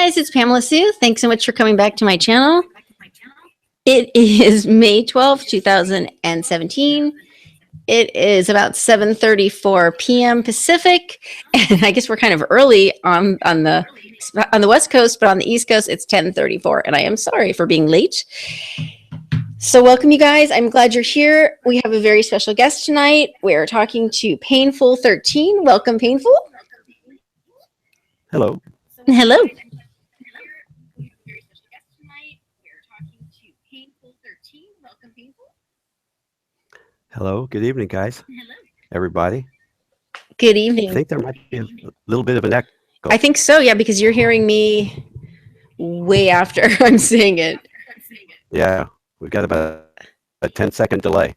guys, it's Pamela Sue. Thanks so much for coming back to my channel. It is May 12th, 2017. It is about 7:34 p.m. Pacific, and I guess we're kind of early on the West Coast, but on the East Coast, it's 10:34, and I am sorry for being late. So welcome, you guys. I'm glad you're here. We have a very special guest tonight. We're talking to PAINFOOL13. Welcome, Painful. Hello. Hello. Hello. Good evening, guys. Hello. Everybody. Good evening. I think there might be a little bit of an echo. I think so, yeah, because you're hearing me way after I'm saying it. Yeah, we've got about a 10-second delay.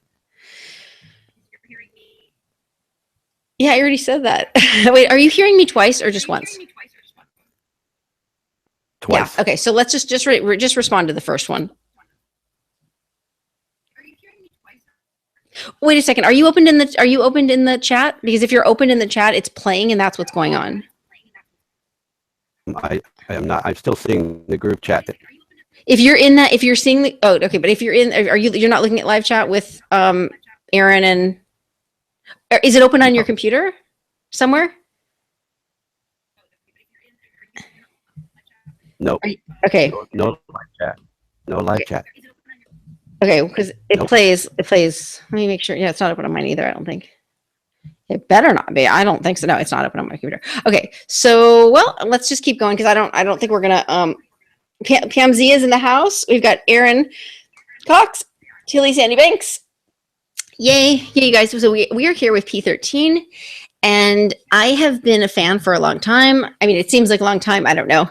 Yeah, I already said that. Wait, are you hearing me twice or just once? Twice. Yeah. Okay. So let's just respond to the first one. Wait a second. Are you opened in the chat? Because if you're opened in the chat, it's playing, and that's what's going on. I am not. I'm still seeing the group chat. If you're in that, if you're seeing the, oh, okay. But if you're in, you're not looking at live chat with Aaron and, is it open on your computer somewhere? No. Okay. No live chat. No live chat. Okay, because it plays. Let me make sure. Yeah, it's not open on mine either, I don't think. It better not be. I don't think so. No, it's not open on my computer. Okay, so well, let's just keep going because I don't think we're gonna Pam Z is in the house. We've got Aaron Cox, Tilly Sandy Banks. Yay, you guys. So we are here with P13. And I have been a fan for a long time. I mean, it seems like a long time. I don't know,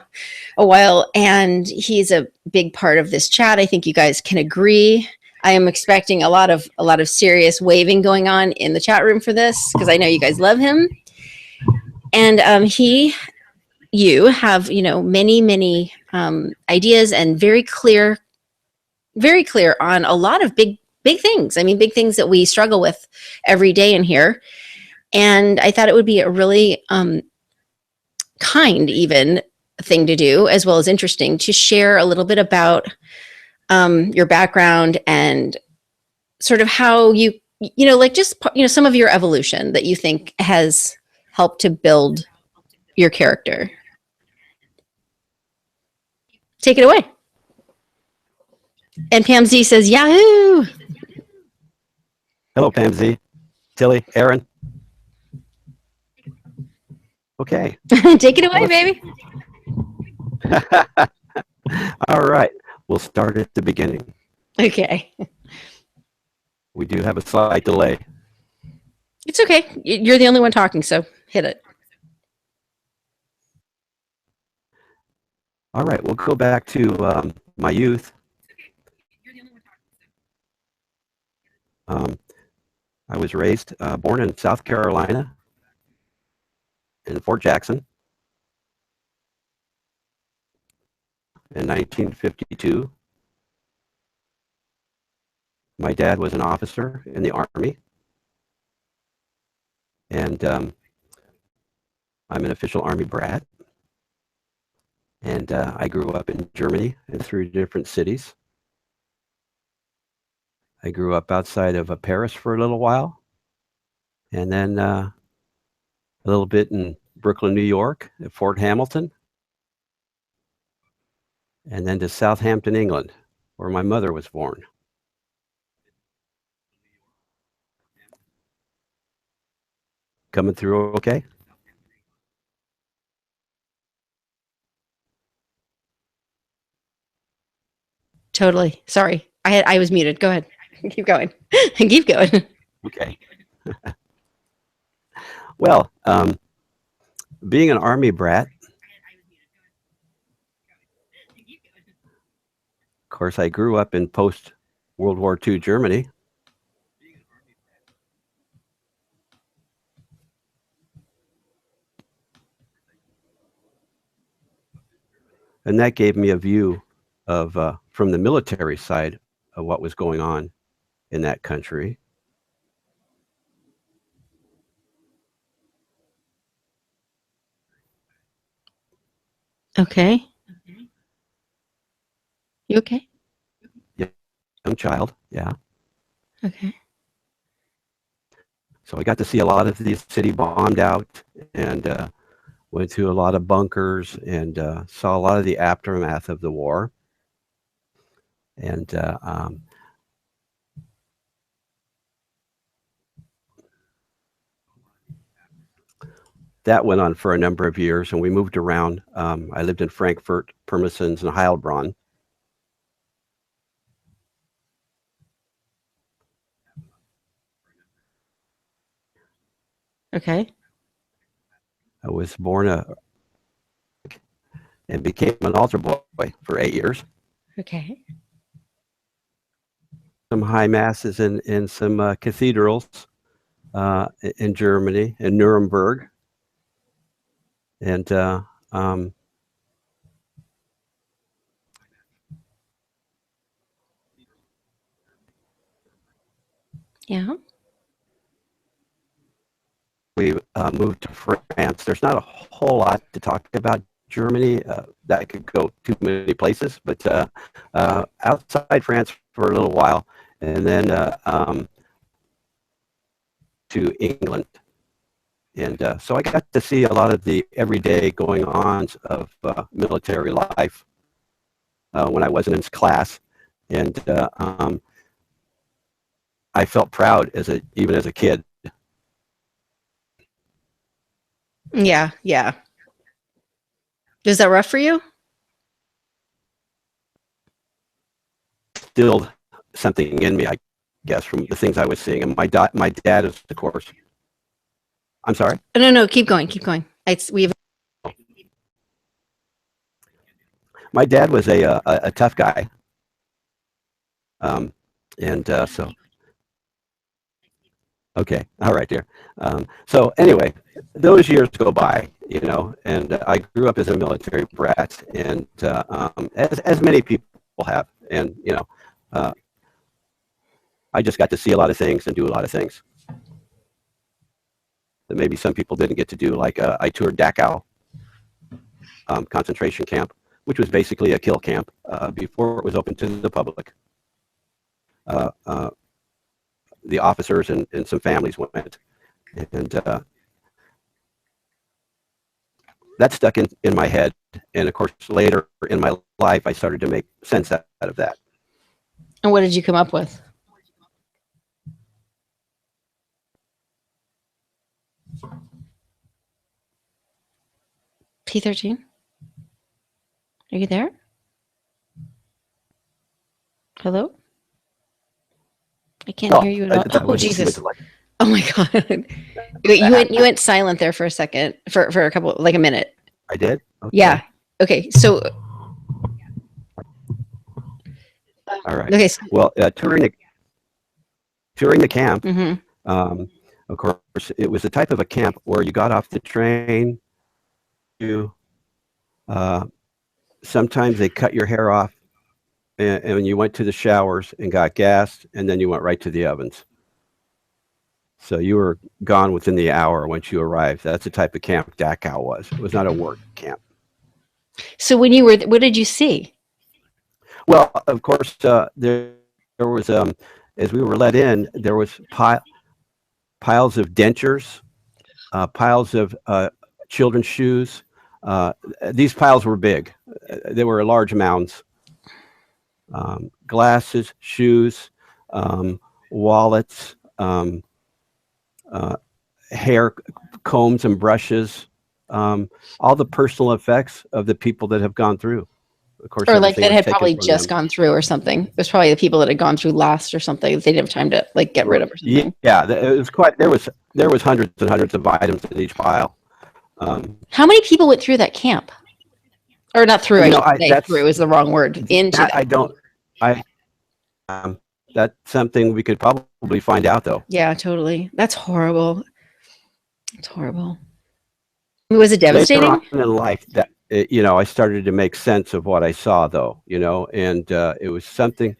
a while. And he's a big part of this chat. I think you guys can agree. I am expecting a lot of serious waving going on in the chat room for this because I know you guys love him. And you have many ideas and very clear on a lot of big things. I mean, big things that we struggle with every day in here. And I thought it would be a really kind even thing to do, as well as interesting, to share a little bit about your background and sort of how you some of your evolution that you think has helped to build your character. Take it away. And Pam Z says, Yahoo! Hello, Pam Z. Tilly, Aaron. Okay. Take it away, baby. All right. We'll start at the beginning. Okay. We do have a slight delay. It's okay. You're the only one talking, so hit it. All right. We'll go back to my youth. I was born in South Carolina, in Fort Jackson, in 1952. My dad was an officer in the Army, and I'm an official Army brat. And I grew up in Germany in 3 different cities. I grew up outside of Paris for a little while, and then a little bit in Brooklyn, New York, at Fort Hamilton, and then to Southampton, England, where my mother was born. Coming through okay? Totally. Sorry. I was muted. Go ahead. Keep going. Keep going. Okay. Well, being an Army brat, of course, I grew up in post-World War II Germany. And that gave me a view of, from the military side, of what was going on in that country. Okay. You okay? young child. Yeah. Okay. So I got to see a lot of the city bombed out, and went to a lot of bunkers, and saw a lot of the aftermath of the war. And that went on for a number of years, and we moved around. I lived in Frankfurt, Pirmasens, and Heilbronn. Okay. I was born and became an altar boy for 8 years. Okay. Some high masses in some cathedrals in Germany, in Nuremberg. And Yeah. we moved to France. There's not a whole lot to talk about Germany. That could go too many places, but outside France for a little while, and then to England. And so I got to see a lot of the everyday going-ons of military life when I wasn't in class. And I felt proud even as a kid. Yeah. Yeah. Is that rough for you? Still something in me, I guess, from the things I was seeing. And my dad is, of course. I'm sorry? No. Keep going. Keep going. My dad was a tough guy. And so, okay. All right, dear. So anyway, those years go by, and I grew up as a military brat, and as many people have. And, I just got to see a lot of things and do a lot of things that maybe some people didn't get to do. Like I toured Dachau concentration camp, which was basically a kill camp before it was open to the public. The officers and some families went, and that stuck in my head. And of course, later in my life, I started to make sense out of that. And what did you come up with? P13? Are you there? Hello? I can't hear you at all. Oh, Jesus. Oh my God. You went silent there for a second, for a couple, like a minute. I did? Okay. Yeah. Okay. So. All right. Okay. So, well, touring the camp, mm-hmm. Of course, it was the type of a camp where you got off the train, sometimes they cut your hair off, and you went to the showers and got gassed, and then you went right to the ovens. So you were gone within the hour once you arrived. That's the type of camp Dachau was. It was not a work camp. So when you were, what did you see? Well, of course, there was, as we were let in, there was piles of dentures, piles of children's shoes. These piles were big. They were large mounds. Glasses, shoes, wallets, hair combs and brushes, all the personal effects of the people that have gone through. Of course, or like that had probably just gone through or something. It was probably the people that had gone through last or something. They didn't have time to like get rid of or something. Yeah, it was quite. There was hundreds and hundreds of items in each pile. How many people went through that camp? Or not through? Through is the wrong word. Into that. That's something we could probably find out, though. Yeah, totally. That's horrible. It's horrible. Was it devastating? Later on in life, that I started to make sense of what I saw, though. And it was something.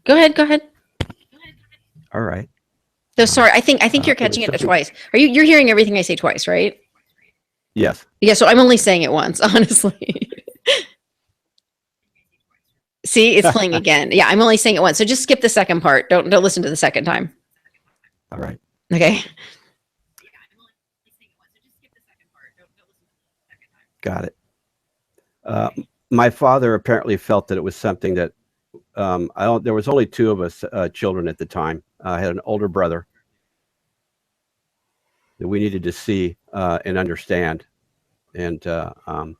Go ahead. All right. So sorry. I think you're catching it twice. You're hearing everything I say twice, right? Yes. Yeah, so I'm only saying it once, honestly. See, it's playing again. Yeah, I'm only saying it once. So just skip the second part. Don't listen to the second time. All right. Okay. Got it. My father apparently felt that it was something that there was only two of us children at the time. I had an older brother that we needed to see and understand. And of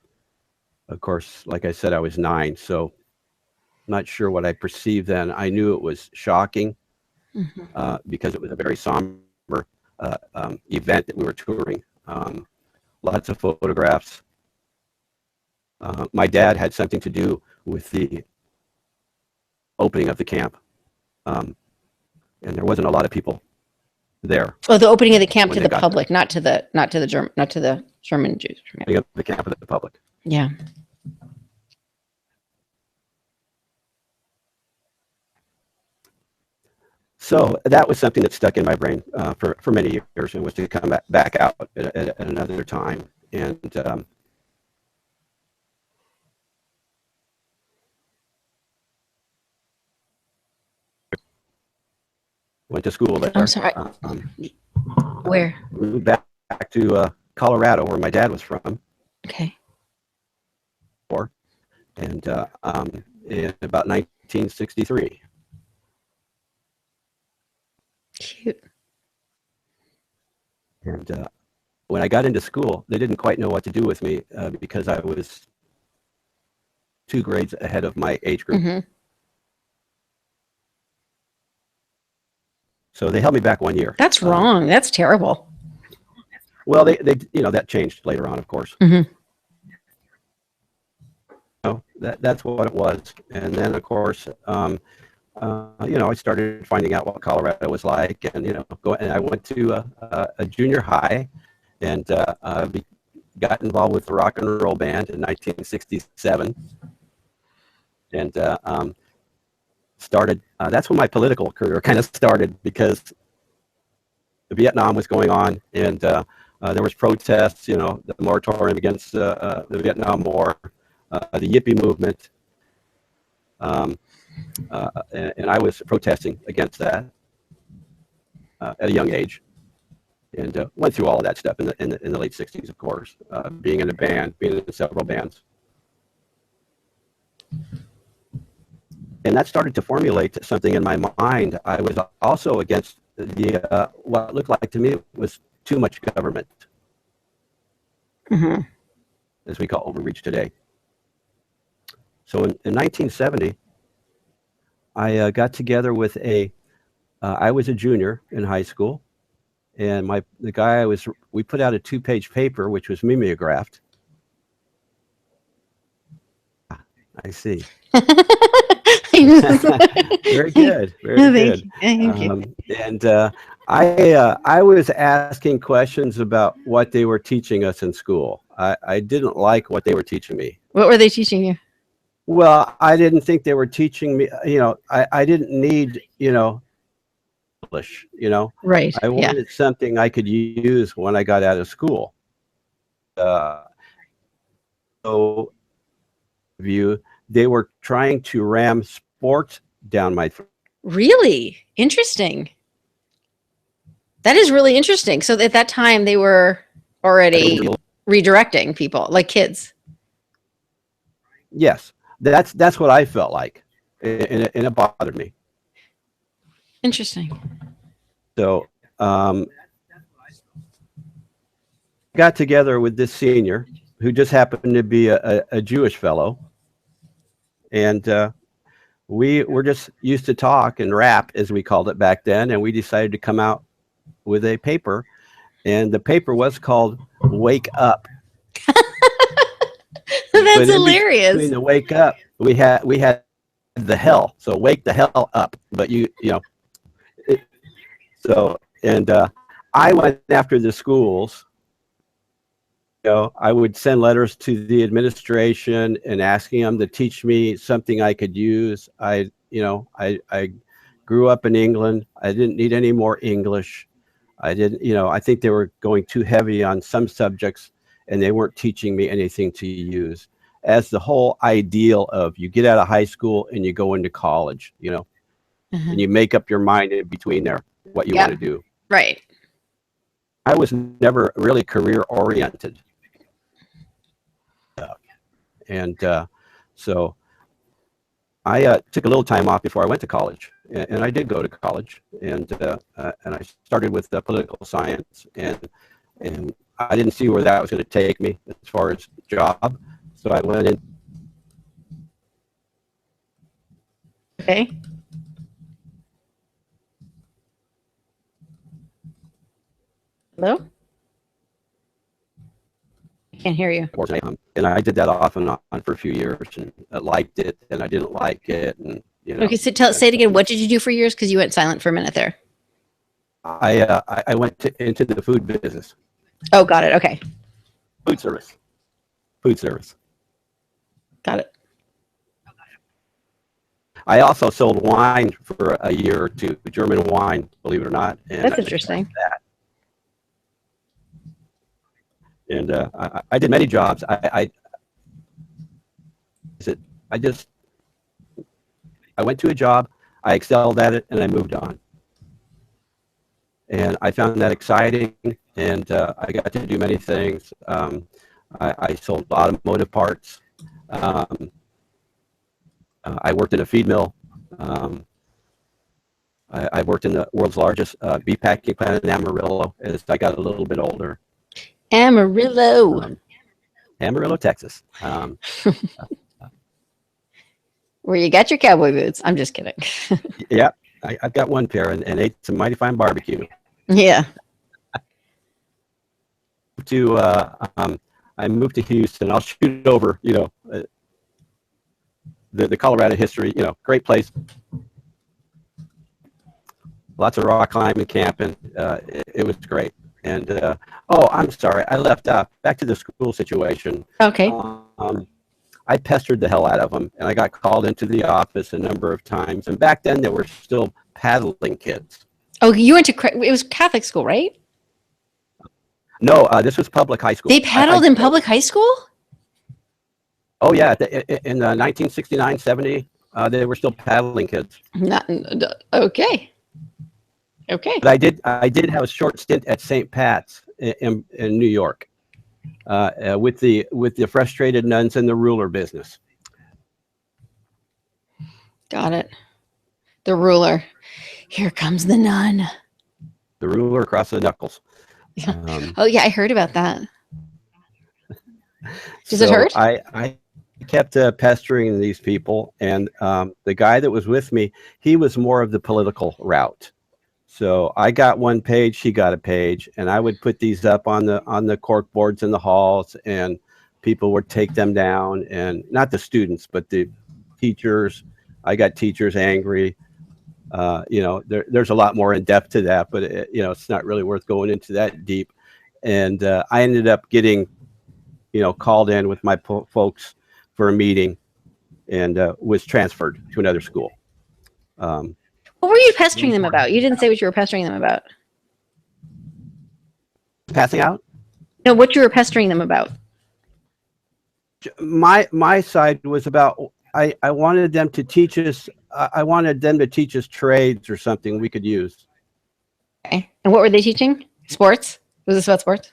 course, like I said, I was 9, so I'm not sure what I perceived then. I knew it was shocking because it was a very somber event that we were touring. Lots of photographs. My dad had something to do with the opening of the camp, and there wasn't a lot of people there. Oh, the opening of the camp when to they the got public, not to the German Jews. Opening of the camp of the public. Yeah. So that was something that stuck in my brain for many years, and was to come back out at another time. And went to school there. I'm sorry. Where? Moved back to Colorado, where my dad was from. Okay. And in about 1963. Cute. And when I got into school, they didn't quite know what to do with me because I was 2 grades ahead of my age group. Mm-hmm. So they held me back 1 year. That's wrong. That's terrible. Well, they that changed later on, of course. Mm-hmm. That's what it was. And then, of course, I started finding out what Colorado was like, and and I went to a junior high, and got involved with the rock and roll band in 1967, and started. That's when my political career kind of started, because Vietnam was going on, and there was protests. The moratorium against the Vietnam War, the Yippie movement. And I was protesting against that at a young age, and went through all of that stuff in the late 60s, of course, being in a band, being in several bands. And that started to formulate something in my mind. I was also against the what looked like to me was too much government, as we call overreach today. So in 1970, I got together with I was a junior in high school, and the guy we put out a 2-page paper, which was mimeographed. I see. Very good. Very good. Thank you. And I was asking questions about what they were teaching us in school. I didn't like what they were teaching me. What were they teaching you? Well, I didn't think they were teaching me, I didn't need, English, Right. I wanted something I could use when I got out of school. So they were trying to ram sports down my throat. Really interesting. That is really interesting. So at that time, they were already redirecting people, like kids. Yes, that's what I felt like, and it bothered me. Interesting. So got together with this senior who just happened to be a Jewish fellow, and we were just used to talk and rap, as we called it back then, and we decided to come out with a paper, and the paper was called Wake Up. That's hilarious. Between the wake up, we had the hell. So wake the hell up. But I went after the schools. I would send letters to the administration and asking them to teach me something I could use. I grew up in England. I didn't need any more English. I didn't, I think they were going too heavy on some subjects, and they weren't teaching me anything to use. As the whole ideal of you get out of high school and you go into college, you know, and you make up your mind in between there what you want to do. Right. I was never really career oriented. And so I took a little time off before I went to college, and I did go to college, and I started with political science, and I didn't see where that was going to take me as far as job, so I went in. Okay. Hello? I can't hear you. And I did that off and on for a few years, and I liked it, and I didn't like it, and you know. Okay, so say it again. What did you do for years? Because you went silent for a minute there. I went into the food business. Oh, got it. Okay. Food service. Food service. Got it. I also sold wine for a year or two, German wine, believe it or not. And That's interesting. And I did many jobs. I went to a job, I excelled at it, and I moved on. And I found that exciting, and I got to do many things. I sold automotive parts. I worked in a feed mill. I worked in the world's largest beef packing plant in Amarillo as I got a little bit older. Amarillo. Amarillo, Texas. Where you got your cowboy boots. I'm just kidding. Yeah, I've got one pair and ate some mighty fine barbecue. Yeah. I moved to Houston. I'll shoot over, you know, the Colorado history, you know, great place. Lots of rock climbing, camping. It was great. And oh, I'm sorry, I left out. Back to the school situation. Okay. I pestered the hell out of them, and I got called into the office a number of times. And back then, there were still paddling kids. Oh, you went to it was Catholic school, right? No, this was public high school. They paddled in public high school? Oh yeah, in 1969, 70, they were still paddling kids. Okay. Okay. But I did have a short stint at St. Pat's in New York. With the frustrated nuns and the ruler business. Got it. The ruler. Here comes the nun. The ruler across the knuckles. Oh yeah, I heard about that. Does it hurt? I kept pestering these people, and the guy that was with me, he was more of the political route. So I got one page, he got a page, and I would put these up on the cork boards in the halls, and people would take them down, and not the students, but the teachers. I got teachers angry. You know, there's a lot more in depth to that, but you know, it's not really worth going into that deep. And I ended up getting, you know, called in with my folks for a meeting, and was transferred to another school. What were you pestering them about? You didn't say what you were pestering them about. Passing out? No, what you were pestering them about. My side was about I wanted them to teach us. I wanted them to teach us trades or something we could use. Okay. And what were they teaching? Sports? Was this about sports?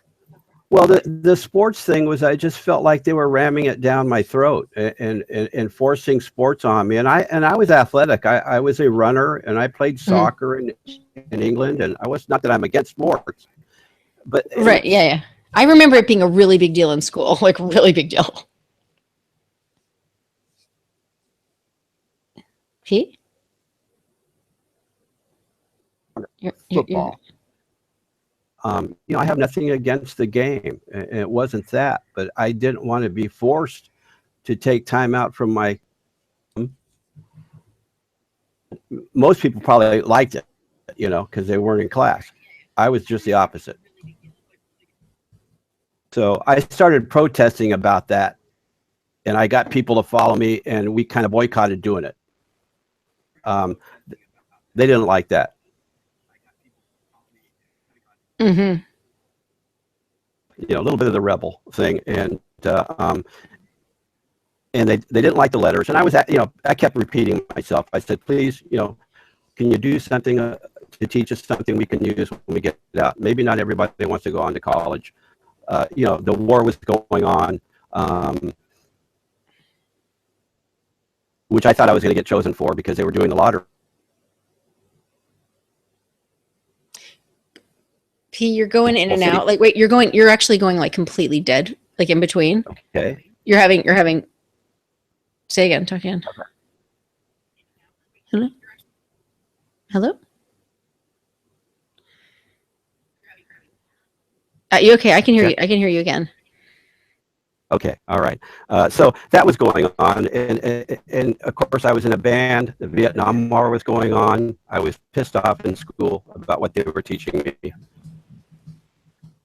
Well, the sports thing was I just felt like they were ramming it down my throat and forcing sports on me. And I was athletic. I was a runner, and I played soccer in England. And I was, not that I'm against sports, but right. Yeah. I remember it being a really big deal in school, like really big deal. Pete? Football. You know, I have nothing against the game. It wasn't that, but I didn't want to be forced to take time out from my. Most people probably liked it, you know, because they weren't in class. I was just the opposite. So I started protesting about that, and I got people to follow me, and we kind of boycotted doing it. They didn't like that. Mm-hmm. a little bit of the rebel thing, and they didn't like the letters. And I was I kept repeating myself. I said, please, can you do something to teach us something we can use when we get out? Maybe not everybody wants to go on to college. The war was going on, which I thought I was going to get chosen for because they were doing the lottery. P, you're going in and out. Like, wait, you're actually going like completely dead, like in between. Okay. You're having. Say again. Talk again. Okay. Hello. Hello. You okay? I can hear you. I can hear you again. Okay, all right. So that was going on, and of course I was in a band. The Vietnam War was going on. I was pissed off in school about what they were teaching me.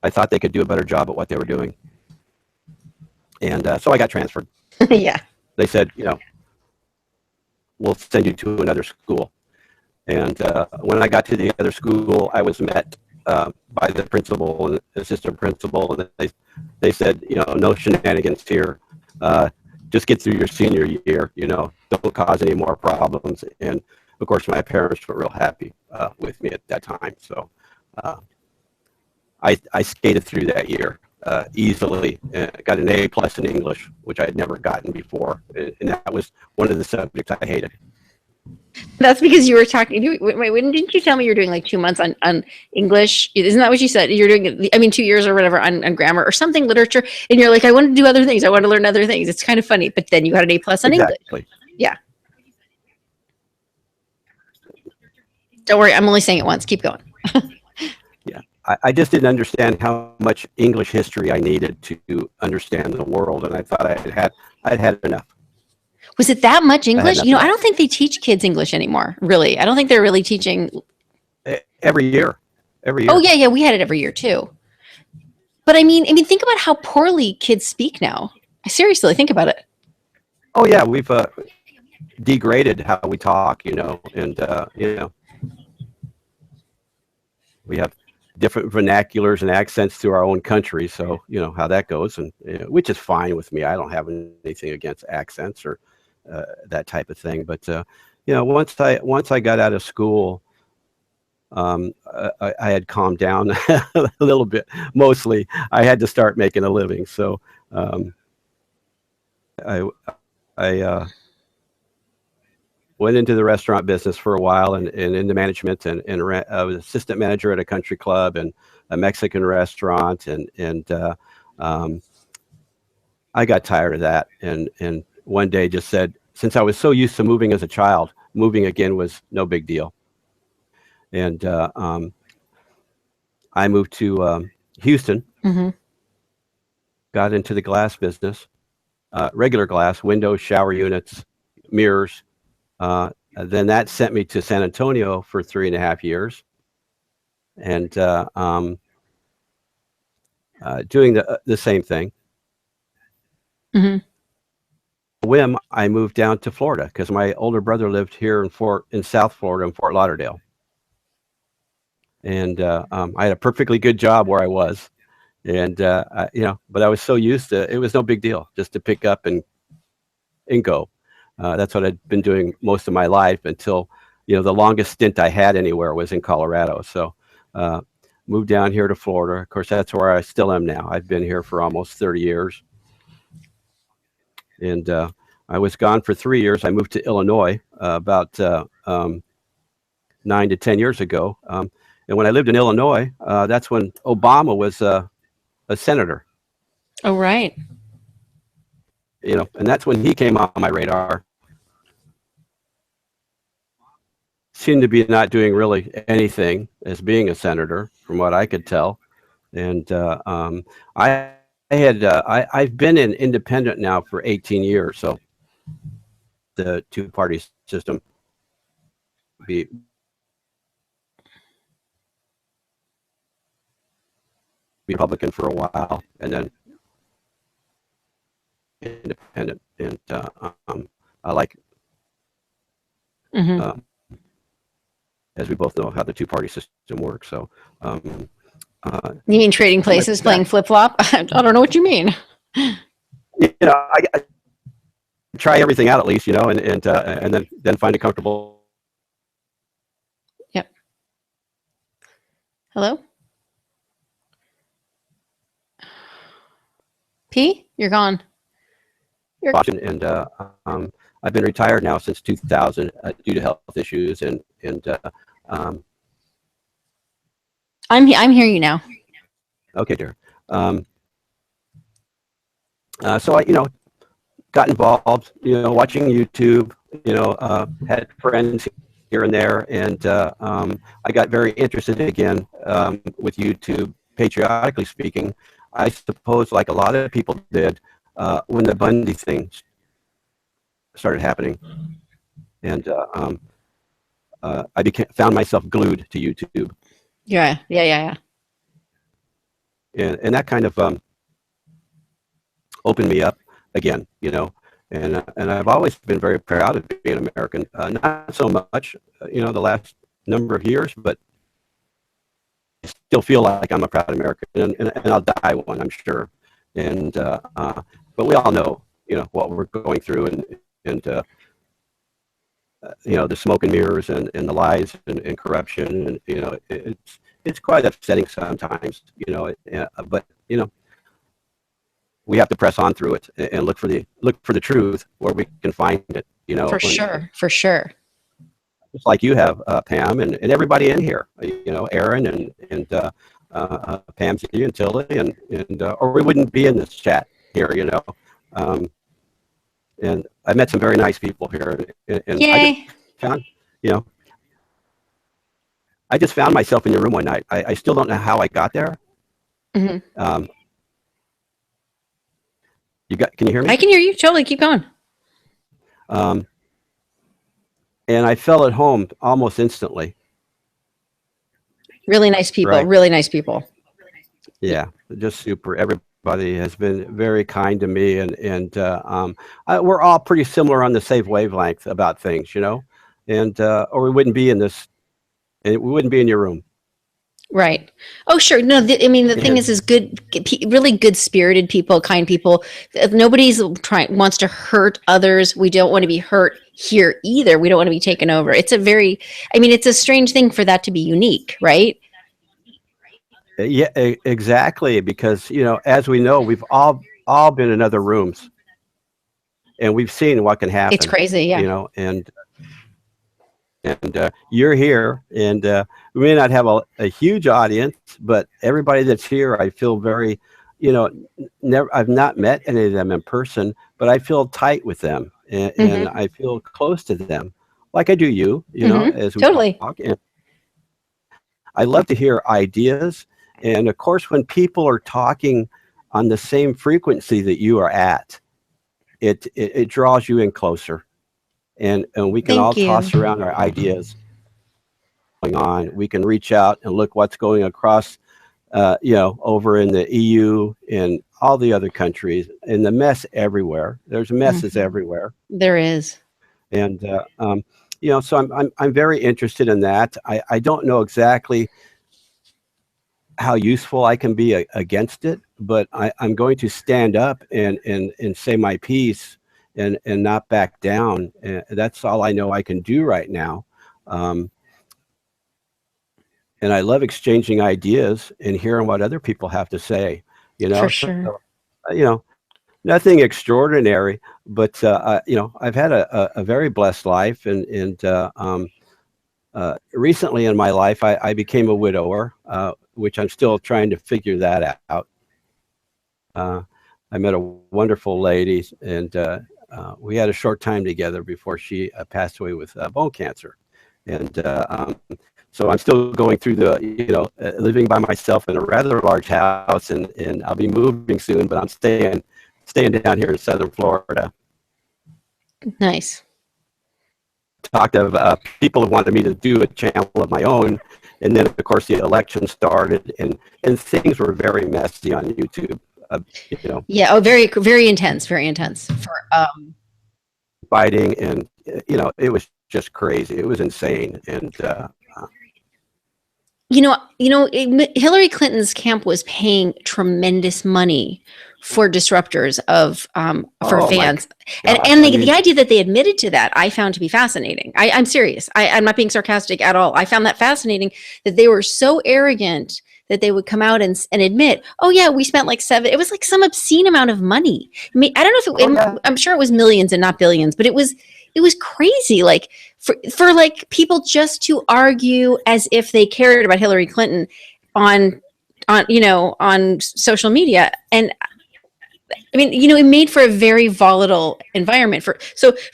I thought they could do a better job at what they were doing, and so I got transferred. Yeah. They said, we'll send you to another school. And when I got to the other school, I was met by the principal and assistant principal, and they said, no shenanigans here. Just get through your senior year. Don't cause any more problems. And of course, my parents were real happy with me at that time. So I skated through that year easily. Got an A+ in English, which I had never gotten before, and that was one of the subjects I hated. That's because you were talking. Wait, didn't you tell me you're doing like 2 months on English? Isn't that what you said? You're doing, 2 years or whatever on grammar or something, literature, and you're like, I want to do other things. I want to learn other things. It's kind of funny, but then you got an A+ on English. Yeah. Don't worry, I'm only saying it once. Keep going. Yeah, I just didn't understand how much English history I needed to understand the world, and I thought I'd had enough. Was it that much English? I don't think they teach kids English anymore, really. I don't think they're really teaching. Every year. Oh, yeah, we had it every year, too. But I mean, think about how poorly kids speak now. Seriously, think about it. Oh, yeah, we've degraded how we talk, and, we have different vernaculars and accents to our own country, so, how that goes, and which is fine with me. I don't have anything against accents or that type of thing, but once I got out of school, I had calmed down a little bit. Mostly, I had to start making a living, so I went into the restaurant business for a while and into management, and I was assistant manager at a country club and a Mexican restaurant, and I got tired of that, and one day just said, since I was so used to moving as a child, moving again was no big deal. And I moved to Houston, got into the glass business, regular glass, windows, shower units, mirrors. Then that sent me to San Antonio for 3.5 years, and doing the same thing. Whim, I moved down to Florida because my older brother lived here in South Florida, in Fort Lauderdale, and I had a perfectly good job where I was, and but I was so used to it was no big deal just to pick up and go. That's what I'd been doing most of my life until the longest stint I had anywhere was in Colorado. So moved down here to Florida. Of course, that's where I still am now. I've been here for almost 30 years. And I was gone for 3 years. I moved to Illinois about 9 to 10 years ago. And when I lived in Illinois, that's when Obama was a senator. Oh, right. And that's when he came on my radar. Seemed to be not doing really anything as being a senator, from what I could tell. And I've been an independent now for 18 years, so the two-party system be Republican for a while, and then independent, and I like, as we both know, how the two-party system works. So You mean trading places, playing flip flop? I don't know what you mean. I try everything out at least, and then find a comfortable. Yep. Hello? P, you're gone. And I've been retired now since 2000 due to health issues, and I'm hearing you now. Okay, dear. So I, got involved, watching YouTube, had friends here and there, and I got very interested again with YouTube, patriotically speaking. I suppose, like a lot of people did, when the Bundy thing started happening, and I found myself glued to YouTube. Yeah. And that kind of opened me up again, and I've always been very proud of being American. Not so much, the last number of years, but I still feel like I'm a proud American, and I'll die one, I'm sure. And but we all know, what we're going through, and the smoke and mirrors, and the lies, and corruption, and it's quite upsetting sometimes, but we have to press on through it and look for the truth where we can find it, For sure. Just like you have, Pam, and everybody in here, Aaron, and Pam's and Tilly, and or we wouldn't be in this chat here, and I met some very nice people here, and Yay. I just found myself in your room one night. I still don't know how I got there. Mm-hmm. Can you hear me? I can hear you. Totally. Keep going. And I felt at home almost instantly. Really nice people. Right. Really nice people. Yeah, just super. Everybody has been very kind to me, and we're all pretty similar on the same wavelength about things, and or we wouldn't be in this, and we wouldn't be in your room. Right. Oh, sure. No, the thing is good, really good spirited people, kind people. Nobody's wants to hurt others. We don't want to be hurt here either. We don't want to be taken over. It's it's a strange thing for that to be unique, right? Yeah, exactly. Because, as we know, we've all been in other rooms, and we've seen what can happen. It's crazy. Yeah. And you're here, and we may not have a huge audience, but everybody that's here, I feel very, I've not met any of them in person, but I feel tight with them, and I feel close to them, like I do you, as we totally talk. And I love to hear ideas, and of course, when people are talking on the same frequency that you are at, it draws you in closer. And we can all toss around our ideas going on. We can reach out and look what's going across, over in the EU and all the other countries, and the mess everywhere. There's messes everywhere. There is. And so I'm very interested in that. I don't know exactly how useful I can be against it, but I'm going to stand up and say my piece. And not back down. That's all I know I can do right now. And I love exchanging ideas and hearing what other people have to say. For sure. So, nothing extraordinary, but I've had a very blessed life, and recently in my life I became a widower, which I'm still trying to figure that out. I met a wonderful lady, and we had a short time together before she passed away with bone cancer. And so I'm still going through living by myself in a rather large house, and I'll be moving soon, but I'm staying down here in Southern Florida. Nice. Talked of people who wanted me to do a channel of my own, and then of course the election started, and things were very messy on YouTube. Yeah. Oh, very, very intense. Very intense. For fighting, and it was just crazy. It was insane, and Hillary Clinton's camp was paying tremendous money for disruptors for Oh my fans, and gosh. and I the mean, idea that they admitted to that, I found to be fascinating. I'm serious. I'm not being sarcastic at all. I found that fascinating that they were so arrogant that they would come out and admit, oh yeah, we spent like seven. It was like some obscene amount of money. I mean, I don't know if oh yeah. I'm sure it was millions and not billions, but it was crazy. Like for like people just to argue as if they cared about Hillary Clinton on on social media. And I mean, it made for a very volatile environment for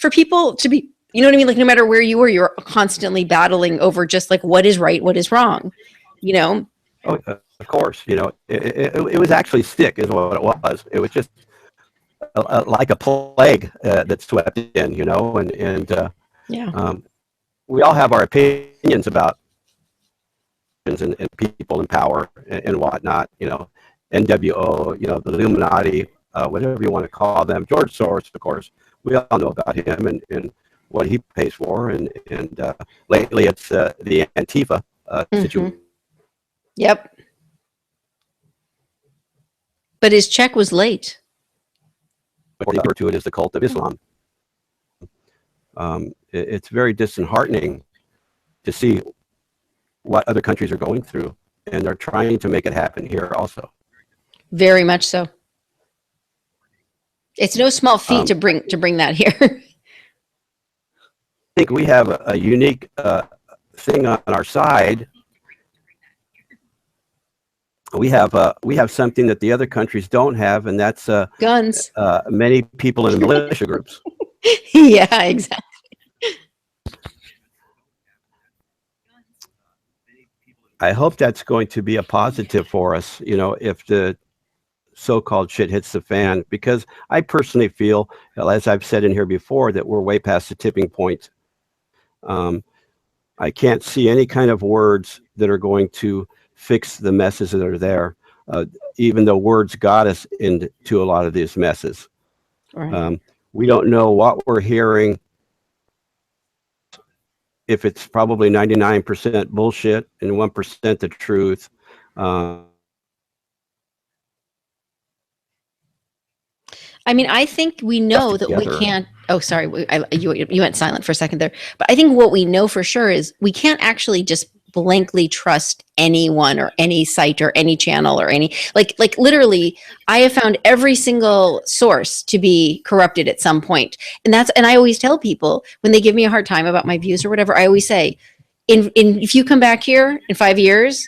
people to be, you know what I mean? Like no matter where you were, you're constantly battling over just like what is right, what is wrong, you know? Oh, of course. It was actually sick, is what it was. It was just like a plague that swept in. Yeah. Um, we all have our opinions about and people in power and whatnot. NWO, the Illuminati, whatever you want to call them. George Soros, of course, we all know about him and what he pays for. And lately, it's the Antifa situation. Yep. But his check was late. Refer to it as the cult of Islam. It's very disheartening to see what other countries are going through, and they're trying to make it happen here also. Very much so. It's no small feat to bring that here. I think we have a unique thing on our side. We have something that the other countries don't have, and that's Guns. many people in the militia groups. Yeah, exactly. I hope that's going to be a positive for us, if the so-called shit hits the fan, because I personally feel, as I've said in here before, that we're way past the tipping point. I can't see any kind of words that are going to fix the messes that are there, even though words got us into a lot of these messes. Right. We don't know what we're hearing, if it's probably 99% bullshit and 1% the truth. I mean, I think we know that we can't. Oh, sorry, you went silent for a second there. But I think what we know for sure is we can't actually just blankly trust anyone or any site or any channel or any like literally. I have found every single source to be corrupted at some point, and I always tell people when they give me a hard time about my views or whatever, I always say, if you come back here in 5 years,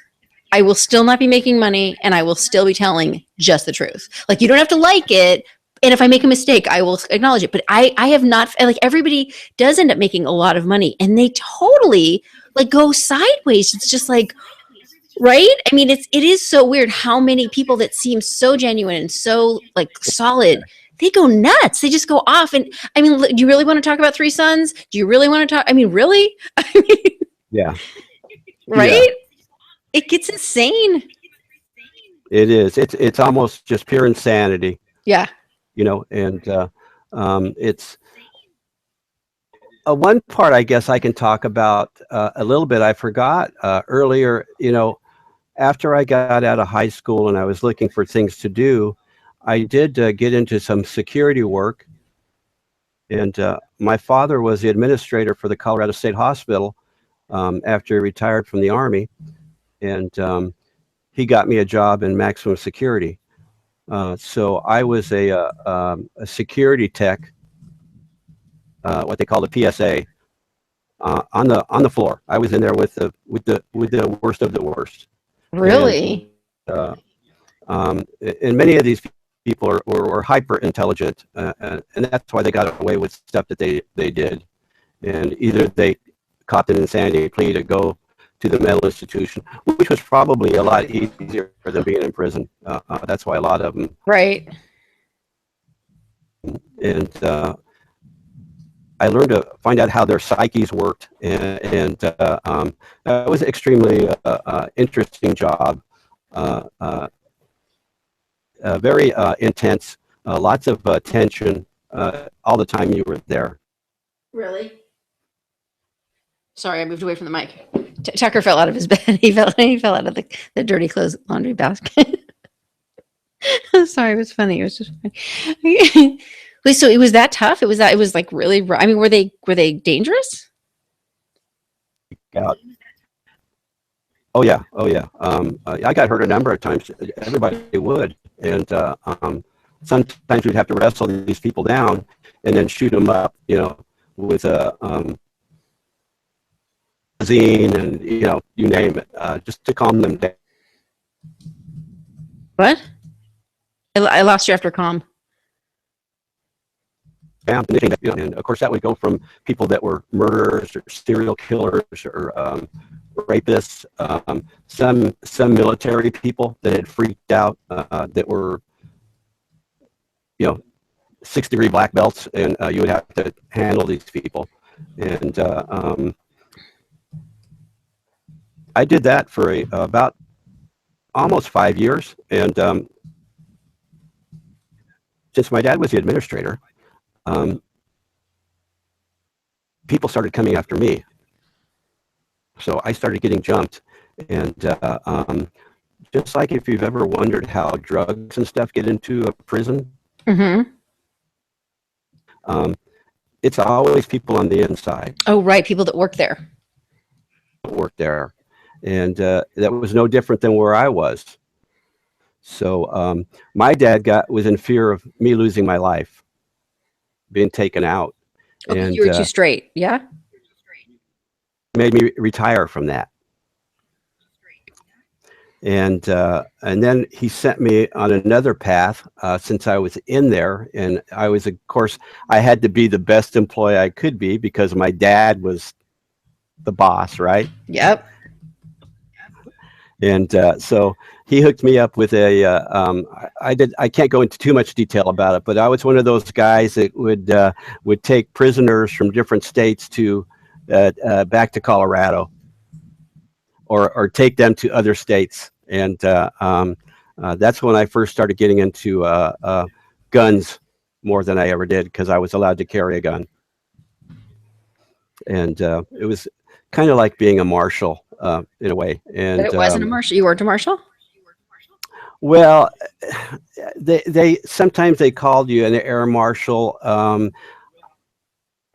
I will still not be making money and I will still be telling just the truth. Like, you don't have to like it. And if I make a mistake, I will acknowledge it. But I have not, like, everybody does end up making a lot of money and they totally like go sideways. It's just like, right? I mean, it is so weird how many people that seem so genuine and so like solid, they go nuts. They just go off. And I mean, do you really want to talk about Three Sons? Do you really want to talk? I mean, really? I mean, Yeah. right? Yeah. It gets insane. It is. It's almost just pure insanity. Yeah. And it's one part I guess I can talk about a little bit. I forgot earlier, after I got out of high school and I was looking for things to do, I did get into some security work. And my father was the administrator for the Colorado State Hospital after he retired from the Army. And he got me a job in maximum security. So I was a security tech, what they call the PSA, on the floor. I was in there with the worst of the worst. Really? And many of these people were hyper intelligent, and that's why they got away with stuff that they did. And either they copped an insanity plea to go to the mental institution, which was probably a lot easier than being in prison. That's why a lot of them. Right. And I learned to find out how their psyches worked, and that was an extremely interesting job. Very intense, lots of tension all the time you were there. Really? Sorry, I moved away from the mic. Tucker fell out of his bed. He fell out of the dirty clothes laundry basket. Sorry, it was funny. It was just funny. Wait, so it was that tough? It was like really. I mean, were they dangerous? Yeah. Oh yeah, oh yeah. I got hurt a number of times. Everybody would, and sometimes we'd have to wrestle these people down and then shoot them up, with a zine and you name it, just to calm them down. What? I lost you after calm. And of course, that would go from people that were murderers or serial killers or rapists, some military people that had freaked out, that were, 6-degree black belts, and you would have to handle these people. And I did that for about almost 5 years. And since my dad was the administrator, people started coming after me. So I started getting jumped. And just like if you've ever wondered how drugs and stuff get into a prison, Mm-hmm. It's always people on the inside Oh, right. People that work there. that work there. And that was no different than where I was. So my dad was in fear of me losing my life, being taken out. Okay, And you were too straight. Yeah. made me retire from that. And then he sent me on another path, since I was in there, and I was, of course, I had to be the best employee I could be because my dad was the boss, right? Yep. And so he hooked me up with I can't go into too much detail about it, but I was one of those guys that would take prisoners from different states to back to Colorado, or take them to other states. And that's when I first started getting into guns more than I ever did, because I was allowed to carry a gun. And it was kind of like being a marshal, in a way. And But it wasn't a marshal. You weren't a marshal? well, they sometimes they called you an air marshal.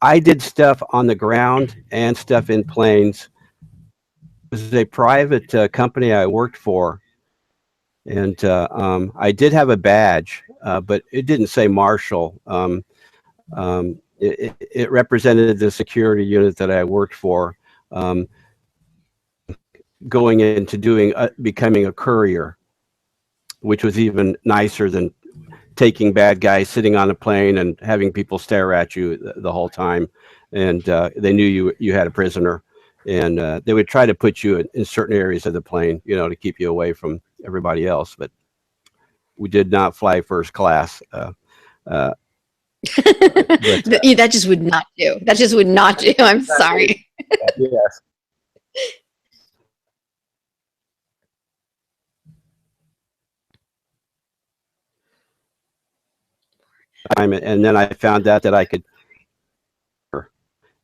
I did stuff on the ground and stuff in planes. It was a private company I worked for, and I did have a badge, but it didn't say marshal. It represented the security unit that I worked for, going into becoming a courier, which was even nicer than taking bad guys, sitting on a plane and having people stare at you the whole time. And they knew you had a prisoner, and they would try to put you in certain areas of the plane, to keep you away from everybody else. But we did not fly first class. But, That just would not do. That just would not do. I'm sorry. yes. And then I found out that I could,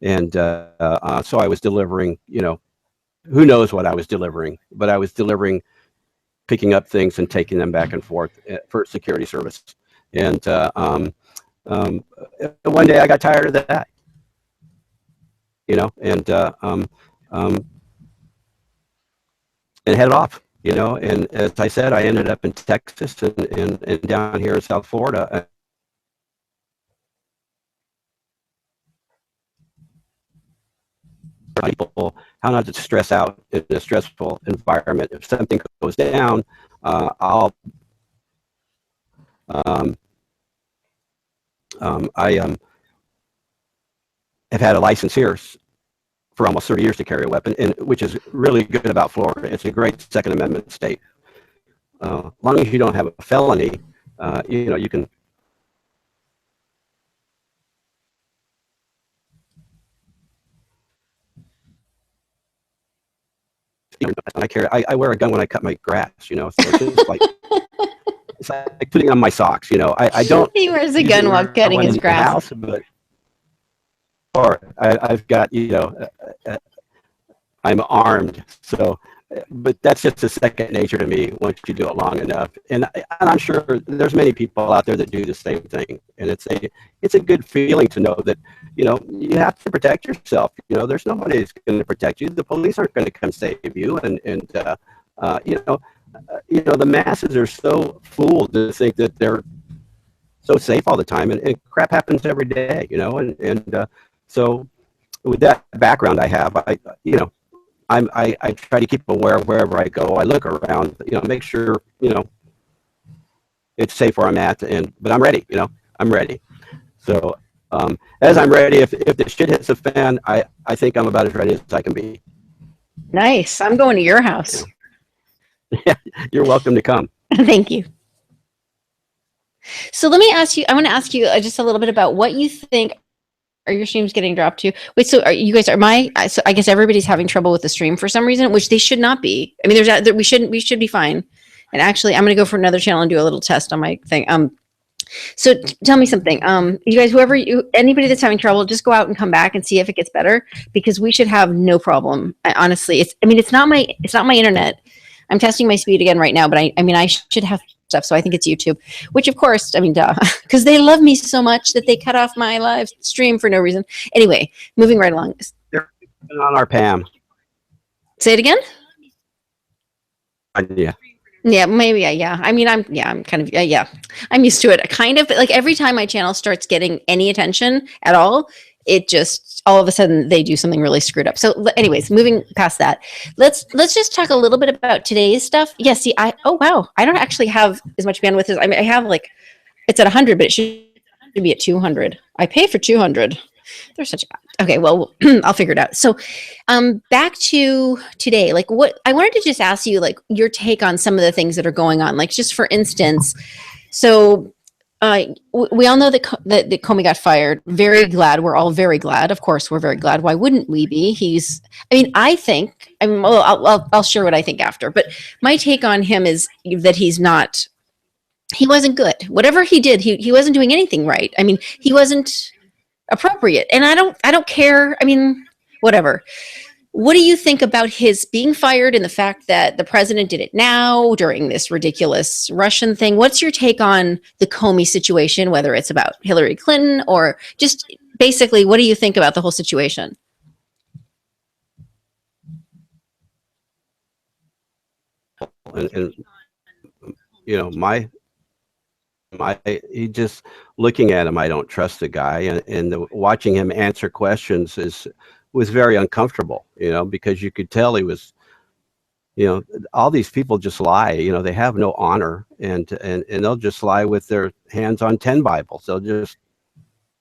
and so I was delivering, who knows what I was delivering, but I was delivering, picking up things and taking them back and forth for security service. And one day I got tired of that, and headed off, and as I said, I ended up in Texas and down here in South Florida. People how not to stress out in a stressful environment. If something goes down, I have had a license here for almost 30 years to carry a weapon, and which is really good about Florida. It's a great Second Amendment state. As long as you don't have a felony, you can. I wear a gun when I cut my grass, so it's just like it's like putting on my socks, I don't. He wears a gun while cutting his grass. House, but or I've got I'm armed. So, but that's just a second nature to me once you do it long enough. And I'm sure there's many people out there that do the same thing. And it's a good feeling to know that, you have to protect yourself. There's nobody that's going to protect you. The police aren't going to come save you. The masses are so fooled to think that they're so safe all the time, and crap happens every day. So with that background I have, I try to keep aware of wherever I go. I look around, make sure, it's safe where I'm at, but I'm ready, I'm ready. So, as I'm ready, if the shit hits the fan, I think I'm about as ready as I can be. Nice. I'm going to your house. Yeah, you're welcome to come. Thank you. So let me ask you, I want to ask you just a little bit about what you think. Are your streams getting dropped too? Wait, so are you guys, so I guess everybody's having trouble with the stream for some reason, which they should not be. I mean, we should be fine. And actually, I'm going to go for another channel and do a little test on my thing. So tell me something. You guys, anybody that's having trouble, just go out and come back and see if it gets better, because we should have no problem. Honestly, it's not my internet. I'm testing my speed again right now, but I should have stuff. So I think it's YouTube, which of course, duh, because they love me so much that they cut off my live stream for no reason. Anyway, moving right along. They're on our Pam. Say it again. Yeah. Yeah, maybe. Yeah. I'm kind of, yeah. I'm used to it. Kind of like every time my channel starts getting any attention at all, it just all of a sudden they do something really screwed up. So anyways, moving past that, let's just talk a little bit about today's stuff. Yeah, see, oh wow, I don't actually have as much bandwidth as I have, it's at 100, but it should be at 200. I pay for 200. They're such a, okay, well, I'll figure it out. So back to today, what I wanted to just ask you, your take on some of the things that are going on, just for instance, so we all know that Comey got fired. Very glad. We're all very glad. Of course, we're very glad. Why wouldn't we be? I'll share what I think after, but my take on him is that he wasn't good. Whatever he did, he wasn't doing anything right. He wasn't appropriate. And I don't care. Whatever. What do you think about his being fired and the fact that the president did it now during this ridiculous Russian thing? What's your take on the Comey situation, whether it's about Hillary Clinton or just basically, what do you think about the whole situation? And he just looking at him, I don't trust the guy, and watching him answer questions was very uncomfortable, because you could tell he was, all these people just lie, they have no honor, and they'll just lie with their hands on 10 Bibles. They'll just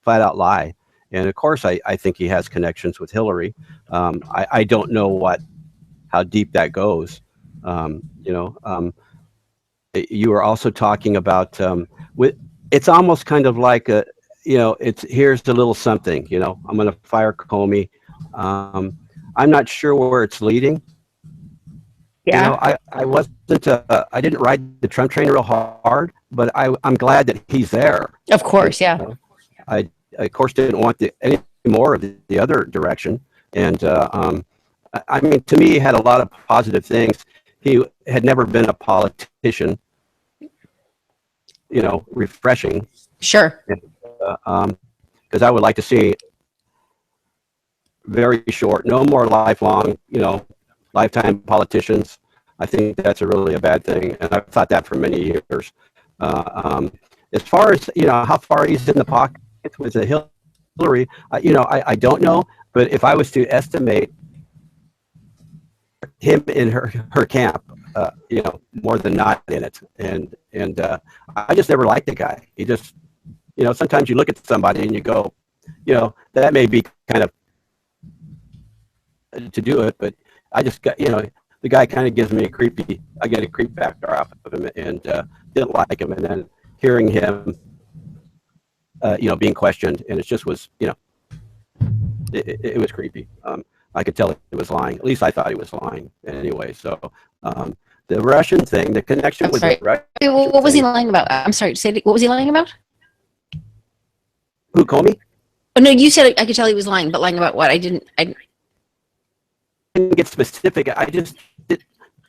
flat out lie. And of course, I think he has connections with Hillary. I don't know how deep that goes. You were also talking about, it's almost kind of like here's the little something, I'm going to fire Comey. I'm not sure where it's leading. Yeah. I wasn't, I didn't ride the Trump train real hard, but I'm glad that he's there. Of course. Yeah. I of course didn't want any more of the other direction. And, to me, he had a lot of positive things. He had never been a politician, refreshing. Sure. Because I would like to see very short, no more lifelong, lifetime politicians. I think that's really a bad thing, and I've thought that for many years. As far as how far he's in the pocket with the Hillary, I don't know, but if I was to estimate him in her camp, more than not in it, and I just never liked the guy. He just, sometimes you look at somebody and you go, that may be kind of to do it, but I just got, the guy kind of gives me I get a creep factor off of him, and didn't like him. And then hearing him, being questioned, and it just was, it was creepy. I could tell he was lying. At least I thought he was lying anyway. So the Russian thing, the connection with the Russian what was he lying about? I'm sorry, what was he lying about? Who, Comey? Oh no, you said I could tell he was lying, but lying about what? couldn't get specific.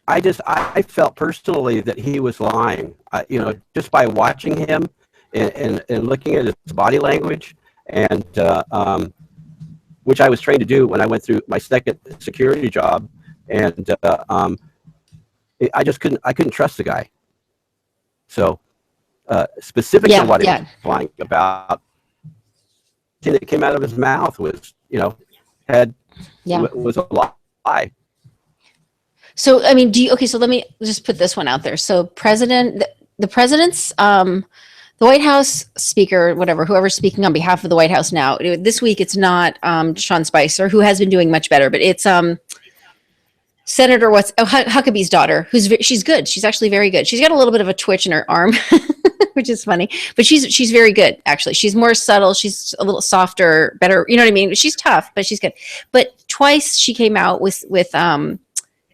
I felt personally that he was lying. Just by watching him and looking at his body language, and which I was trained to do when I went through my second security job, and I couldn't trust the guy. So specific to what he was lying about, the thing that came out of his mouth was, was a lie. So, I mean, so let me just put this one out there. So the president's, the White House speaker, whoever's speaking on behalf of the White House now, this week, it's not Sean Spicer, who has been doing much better, but it's Senator Huckabee's daughter, she's good. She's actually very good. She's got a little bit of a twitch in her arm, which is funny, but she's very good, actually. She's more subtle. She's a little softer, better. You know what I mean? She's tough, but she's good. But twice she came out with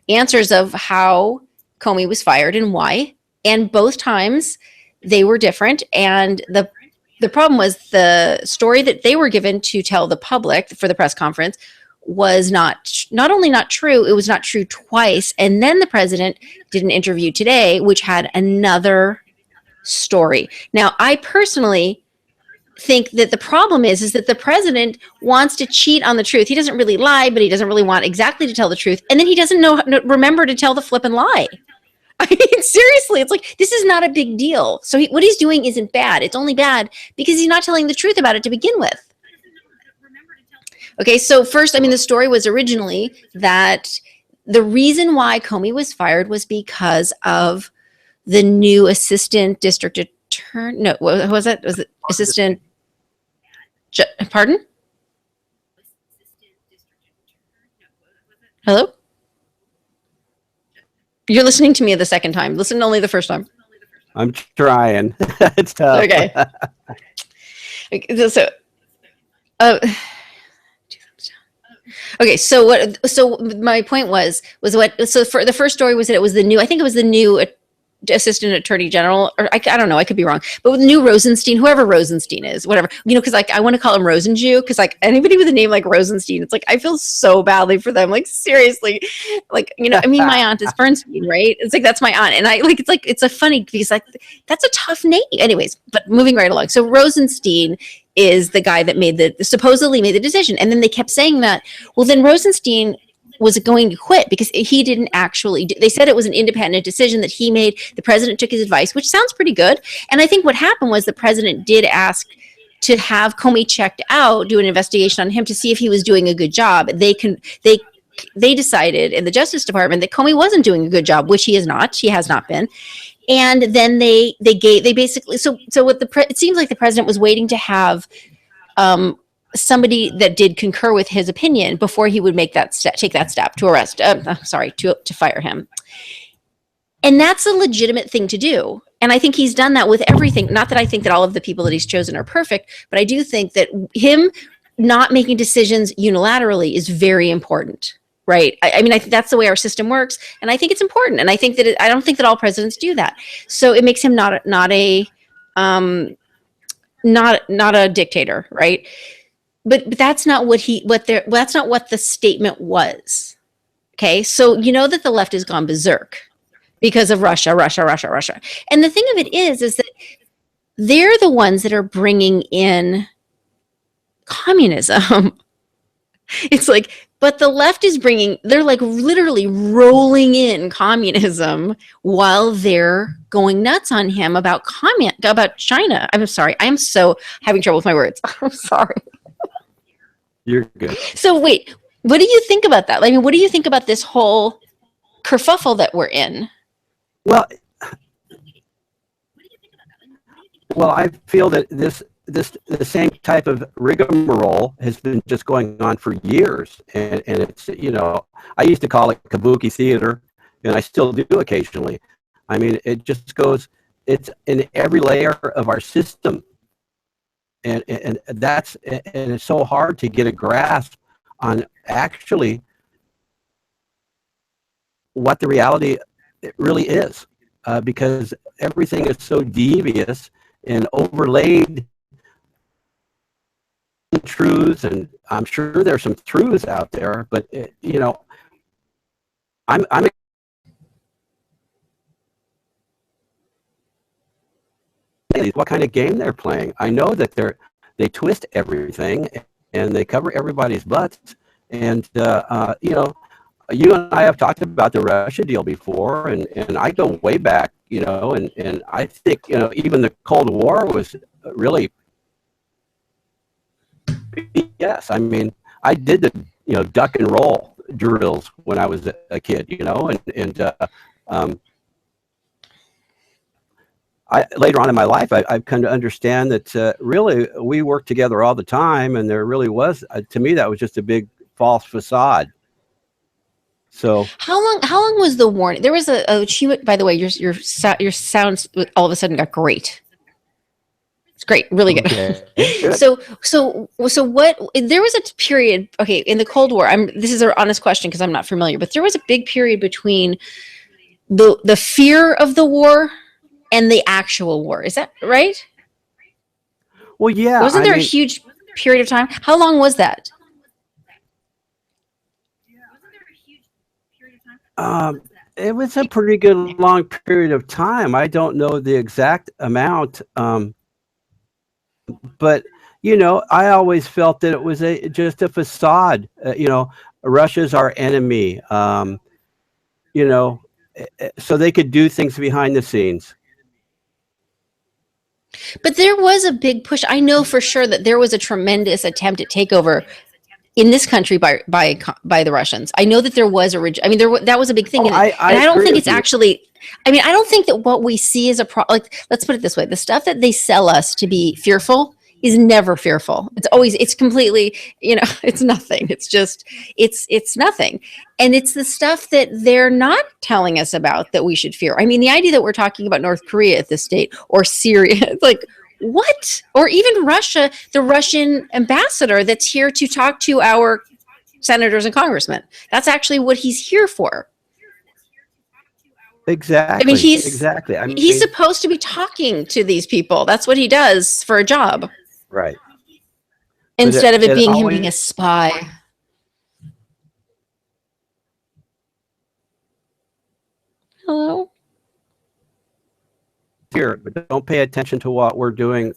answers of how Comey was fired and why. And both times they were different. And the problem was the story that they were given to tell the public for the press conference was not only not true, it was not true twice. And then the president did an interview today, which had another story. Now, I personally think that the problem is that the president wants to cheat on the truth. He doesn't really lie, but he doesn't really want exactly to tell the truth. And then he doesn't remember to tell the flippin' lie. I mean, seriously, it's like, this is not a big deal. So what he's doing isn't bad. It's only bad because he's not telling the truth about it to begin with. Okay, so first, I mean, the story was originally that the reason why Comey was fired was because of the new assistant district attorney. No, what was it? Was it assistant? Pardon? Hello? You're listening to me the second time. Listen only the first time. I'm trying. It's tough. Okay. Okay, so my point was for the first story was that it was the new, I think it was the new assistant attorney general, or I don't know, I could be wrong, but with the new Rosenstein, whoever Rosenstein is, whatever, because like I want to call him Rosenjew, because like anybody with a name like Rosenstein, it's like I feel so badly for them, like seriously, like I mean, my aunt is Bernstein, right? It's like that's my aunt, and I like it's a funny because like that's a tough name, anyways. But moving right along, so Rosenstein is the guy that supposedly made the decision, and then they kept saying that. Well, then Rosenstein was going to quit because he didn't actually they said it was an independent decision that he made. The president took his advice, which sounds pretty good. And I think what happened was the president did ask to have Comey checked out, do an investigation on him to see if he was doing a good job. They decided in the Justice Department that Comey wasn't doing a good job, which he has not been. And then they basically it seems like the president was waiting to have somebody that did concur with his opinion before he would take that step to arrest, to fire him. And that's a legitimate thing to do. And I think he's done that with everything. Not that I think that all of the people that he's chosen are perfect, but I do think that him not making decisions unilaterally is very important, right? I mean, I think that's the way our system works. And I think it's important. And I think that I don't think that all presidents do that. So it makes him not a dictator, right? But that's not that's not what the statement was. Okay, so that the left has gone berserk because of Russia. And the thing of it is that they're the ones that are bringing in communism. It's like, but the left is they're like literally rolling in communism while they're going nuts on him about China. I'm sorry. I am so having trouble with my words. I'm sorry. You're good. So wait, what do you think about that? I mean, what do you think about this whole kerfuffle that we're in? Well, I feel that the same type of rigmarole has been just going on for years, and it's I used to call it kabuki theater, and I still do occasionally. I mean, it just goes. It's in every layer of our system. And it's so hard to get a grasp on actually what the reality really is, because everything is so devious and overlaid truths. And I'm sure there's some truths out there, but I'm what kind of game they're playing. I know that they twist everything and they cover everybody's butts. And you know, you and I have talked about the Russia deal before, and I go way back, you know, and I think, you know, even the Cold War was really BS. I mean, I did the, you know, duck and roll drills when I was a kid, you know, and um, later on in my life, I've come to understand that really we worked together all the time, and there really was, to me, that was just a big false facade. So How long was the warning? There was she went, by the way, your sounds all of a sudden got great. It's great, really good. okay, good. So what? There was a period. Okay, in the Cold War. This is an honest question because I'm not familiar, but there was a big period between the fear of the war and the actual war. Is that right? Well, yeah, Wasn't there a huge period of time? How long was that? It was a pretty good long period of time. I don't know the exact amount, but you know, I always felt that it was just a facade. You know, Russia's our enemy. You know, so they could do things behind the scenes. But there was a big push. I know for sure that there was a tremendous attempt at takeover in this country by the Russians. I know that there was I mean, that was a big thing, Oh, and I I don't agree think with it's you. actually. I mean, I don't think that what we see is like. Let's put it this way: the stuff that they sell us to be fearful is never fearful. It's completely, you know, it's nothing. It's just, it's nothing, and it's the stuff that they're not telling us about that we should fear. I mean, the idea that we're talking about North Korea at this state or Syria, it's like, what? Or even Russia, the Russian ambassador that's here to talk to our senators and congressmen. That's actually what he's here for. I mean, Exactly, exactly. I he's mean, supposed to be talking to these people. That's what he does for a job, right. But instead of it it being him being always a spy. Hello? here, but don't pay attention to what we're doing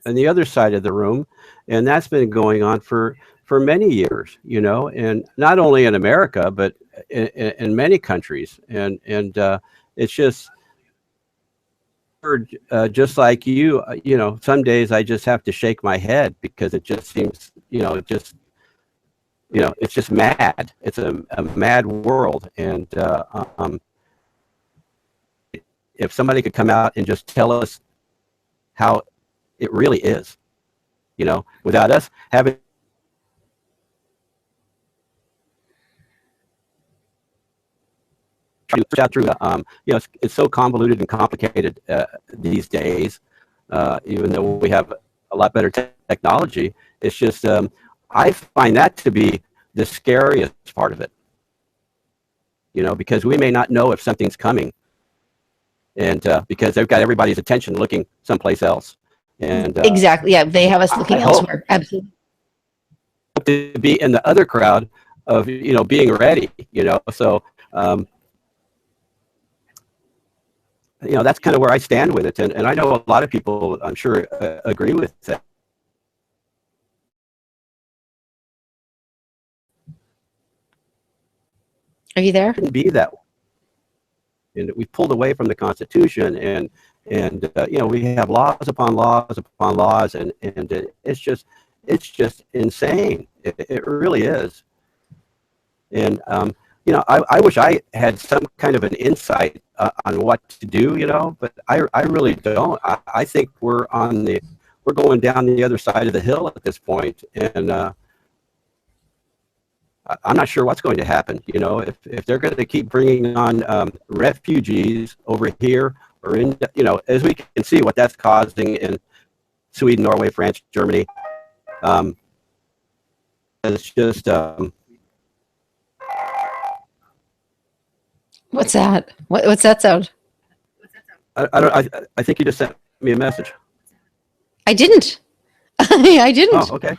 on the other side of the room, and that's been going on for many years, you know, and not only in America but in many countries, and it's just like you know, some days I just have to shake my head because it just seems, you know, you know, it's just mad. It's a mad world, and if somebody could come out and just tell us how it really is, you know, without us having through, you know, it's so convoluted and complicated these days. Even though we have a lot better technology, it's just I find that to be the scariest part of it. You know, because we may not know if something's coming, and because they've got everybody's attention looking someplace else. And Exactly. Yeah, they have us I looking hope elsewhere. Absolutely. to be in the other crowd of, you know, being ready. You know, so you know, that's kind of where I stand with it, and I know a lot of people, I'm sure, agree with that. Are you there? It shouldn't be that way. And we pulled away from the Constitution, and you know, we have laws upon laws upon laws, and it's just insane. It really is. And you know, I wish I had some kind of an insight on what to do, you know, but I really don't. I think we're going down the other side of the hill at this point, and I'm not sure what's going to happen. You know, if they're going to keep bringing on refugees over here, or in, you know, as we can see what that's causing in Sweden, Norway, France, Germany. It's just What's that? What's that sound? I think you just sent me a message. I didn't. I Oh, didn't. okay.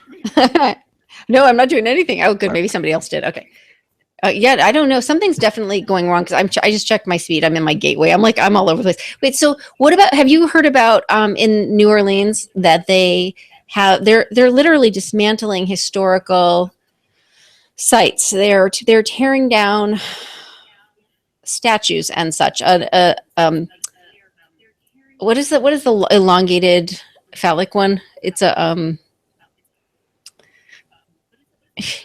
No, I'm not doing anything. Oh, good. Maybe somebody else did. Okay. Yeah, I don't know. Something's definitely going wrong because I just checked my speed. I'm in my gateway. I'm all over the place. Wait, so what about? Have you heard about in New Orleans that they're literally dismantling historical sites. They're tearing down statues and such. What is the elongated phallic one? It's a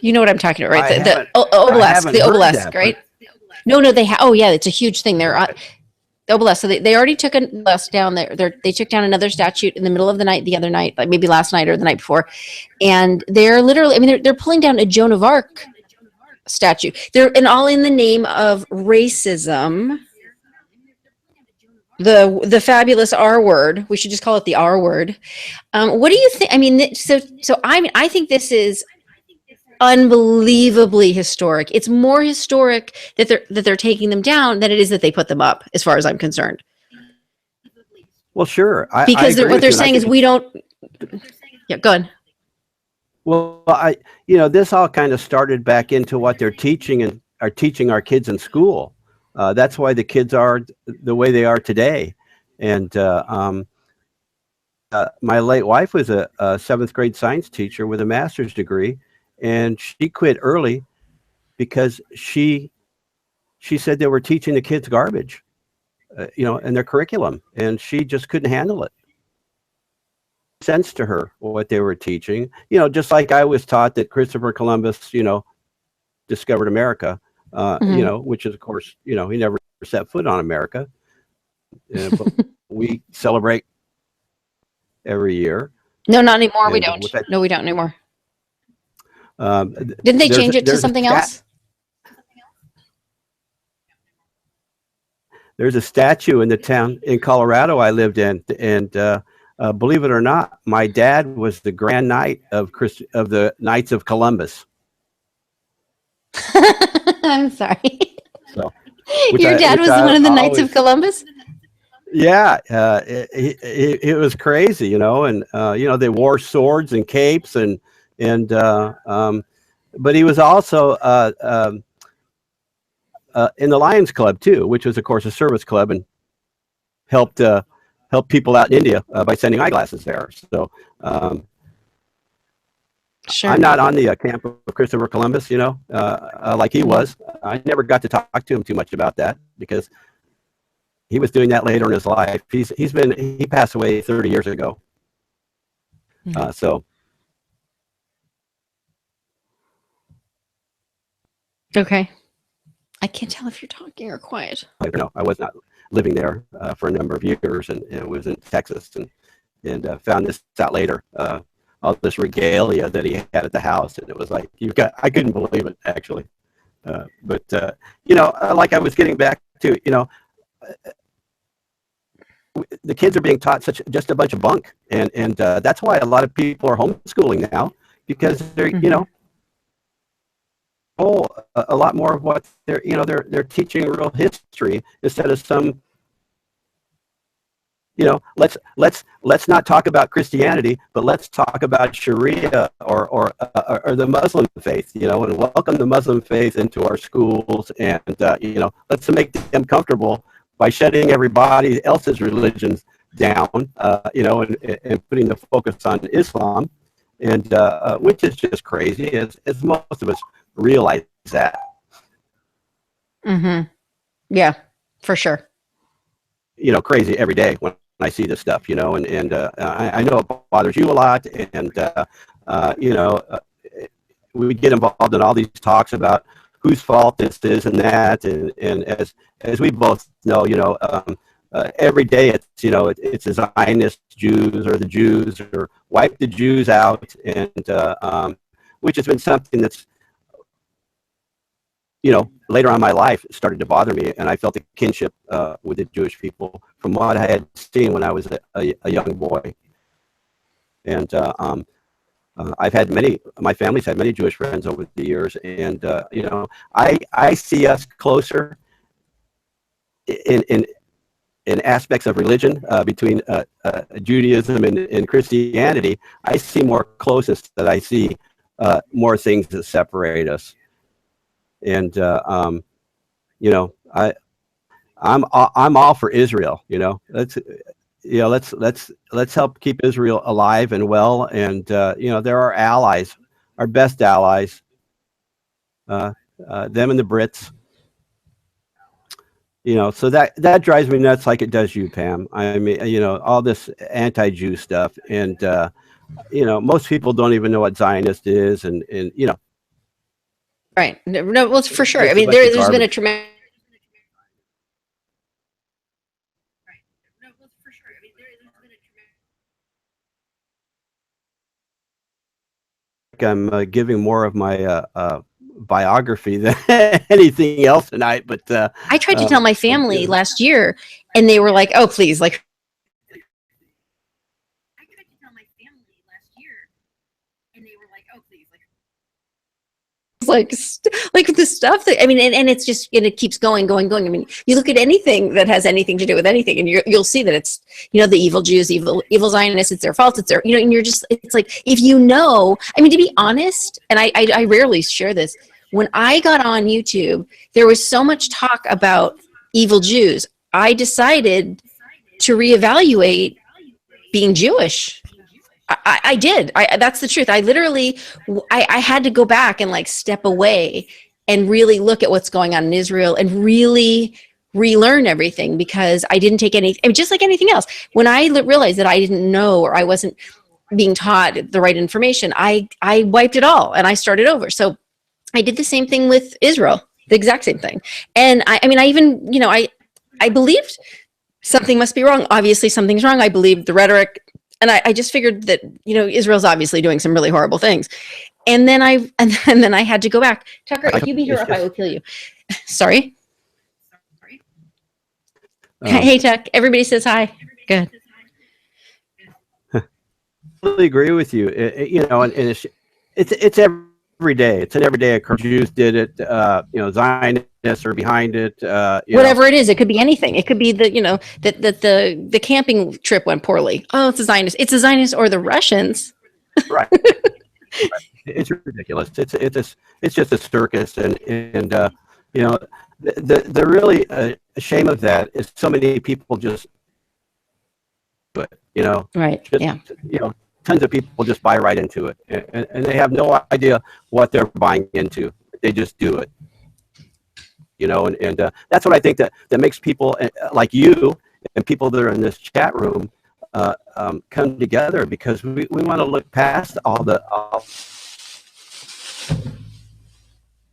you know what I'm talking about, right? I Obelisk, haven't the heard obelisk, that, but right? No, they oh yeah, it's a huge thing. They're the obelisk. So they already took a obelisk down there. They took down another statue in the middle of the night, the other night, like maybe last night or the night before, and they're literally. I mean, they're pulling down a Joan of Arc statue. They're and all in the name of racism. The fabulous R word. We should just call it the R word. What do you think? I mean, I think this is unbelievably historic. It's more historic that they're taking them down than it is that they put them up, as far as I'm concerned. well, sure, I Because agree what with they're you, and I saying is think we don't. Yeah, go on. well, this all kind of started back into what they're teaching and are teaching our kids in school. That's why the kids are the way they are today. And my late wife was a seventh grade science teacher with a master's degree, and she quit early because she said they were teaching the kids garbage, in their curriculum, and she just couldn't handle it. Sense to her what they were teaching, just like I was taught that Christopher Columbus, discovered America, which is, of course, he never set foot on America. But we celebrate every year. No, not anymore. We And don't. with that, No, we don't anymore. Didn't they change it to something else? There's a statue in the town in Colorado I lived in, and believe it or not, my dad was the Grand Knight of the Knights of Columbus. I'm sorry. So, Your dad was one of the Knights of Columbus? Yeah, it was crazy, and they wore swords and capes, but he was also in the Lions Club too, which was, of course, a service club, and helped people out in India by sending eyeglasses there. So sure. I'm not on the camp of Christopher Columbus, like he was. I never got to talk to him too much about that because he was doing that later in his life. He passed away 30 years ago. So. Okay. I can't tell if you're talking or quiet. I was not living there for a number of years, and was in Texas, and found this out later. All this regalia that he had at the house, and it was like I couldn't believe it, actually. But like I was getting back to, the kids are being taught just a bunch of bunk, and that's why a lot of people are homeschooling now, because they're a lot more of what they're teaching real history instead of some let's not talk about Christianity, but let's talk about Sharia or the Muslim faith, and welcome the Muslim faith into our schools, and let's make them comfortable by shutting everybody else's religions down, and putting the focus on Islam, and which is just crazy, as most of us realize that. Yeah, for sure. Crazy every day when I see this stuff, and I know it bothers you a lot, and we get involved in all these talks about whose fault this is and that, and as we both know, every day it's the Zionist Jews or the Jews or wipe the Jews out, and which has been something that's later on in my life, it started to bother me, and I felt a kinship with the Jewish people from what I had seen when I was a young boy. And my family's had many Jewish friends over the years, and I see us closer in aspects of religion between Judaism and Christianity. I see more closeness, that I see more things that separate us. And you know, I'm all for Israel. You know, let's help keep Israel alive and well. And you know, they're our allies, our best allies. Them and the Brits. You know, so that drives me nuts, like it does you, Pam. I mean, you know, all this anti-Jew stuff, and you know, most people don't even know what Zionist is, and you know, Right. No, well, for sure. I it's a mean, bunch of there's been a garbage. tremendous. I'm giving more of my biography than anything else tonight, but I tried to tell my family last year, and they were like, "Oh, please!" Like, like the stuff that I mean, and it's just and it keeps going. I mean, you look at anything that has anything to do with anything, and you'll see that it's the evil Jews, evil Zionists. It's their fault. It's their and you're just it's like if you know. I mean, to be honest, and I rarely share this. When I got on YouTube, there was so much talk about evil Jews. I decided to reevaluate being Jewish. I did. That's the truth. I literally, I had to go back and like step away and really look at what's going on in Israel and really relearn everything because I didn't take any, I mean, just like anything else. When I realized that I didn't know or I wasn't being taught the right information, I wiped it all and I started over. So I did the same thing with Israel, the exact same thing. And I mean, I even, I believed something must be wrong. Obviously something's wrong. I believed the rhetoric. And I just figured that, Israel's obviously doing some really horrible things. And then I had to go back. Tucker, if you be here, I will kill you. Sorry. Hey, Tuck. Everybody says hi. Good. I totally agree with you. And it's every day. It's an everyday occurrence. Jews did it. Zionists are behind it. Whatever it is, it could be anything. It could be that the camping trip went poorly. Oh, it's a Zionist. It's a Zionist or the Russians. Right. It's ridiculous. It's just a circus, and the really shame of that is so many people just do it. Right. Tons of people just buy right into it, and they have no idea what they're buying into. They just do it. And that's what I think that makes people like you and people that are in this chat room come together, because we want to look past all the.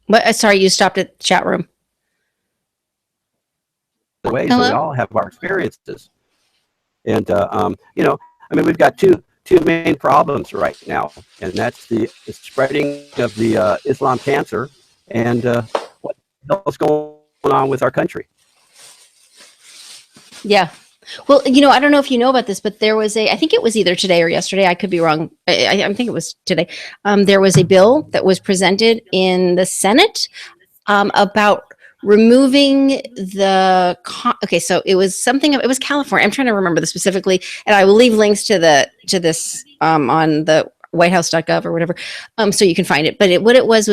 What? Sorry, you stopped at the chat room. The ways we all have our experiences, and we've got two main problems right now, and that's the spreading of the Islam cancer and what's going on with our country. Yeah. Well, I don't know if you know about this, but there was I think it was either today or yesterday. I could be wrong. I think it was today. There was a bill that was presented in the Senate about removing so it was it was California. I'm trying to remember this specifically, and I will leave links to this on the whitehouse.gov or whatever, so you can find it. But what it was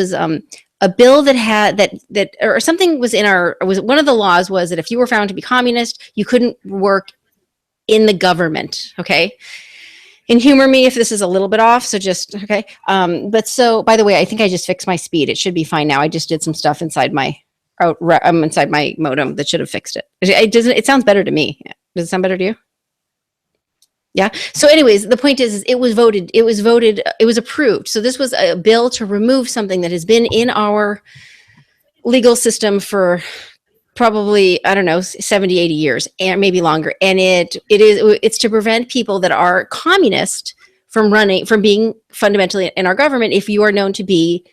a bill that had that or something was was one of the laws was that if you were found to be communist, you couldn't work in the government. Okay. And humor me if this is a little bit off. So just, okay. But so, by the way, I think I just fixed my speed. It should be fine now. I just did some stuff inside my modem that should have fixed it. It sounds better to me. Does it sound better to you? Yeah. So anyways, the point is it was approved. So this was a bill to remove something that has been in our legal system for probably, I don't know, 70, 80 years and maybe longer. And it's to prevent people that are communist from being fundamentally in our government if you are known to be,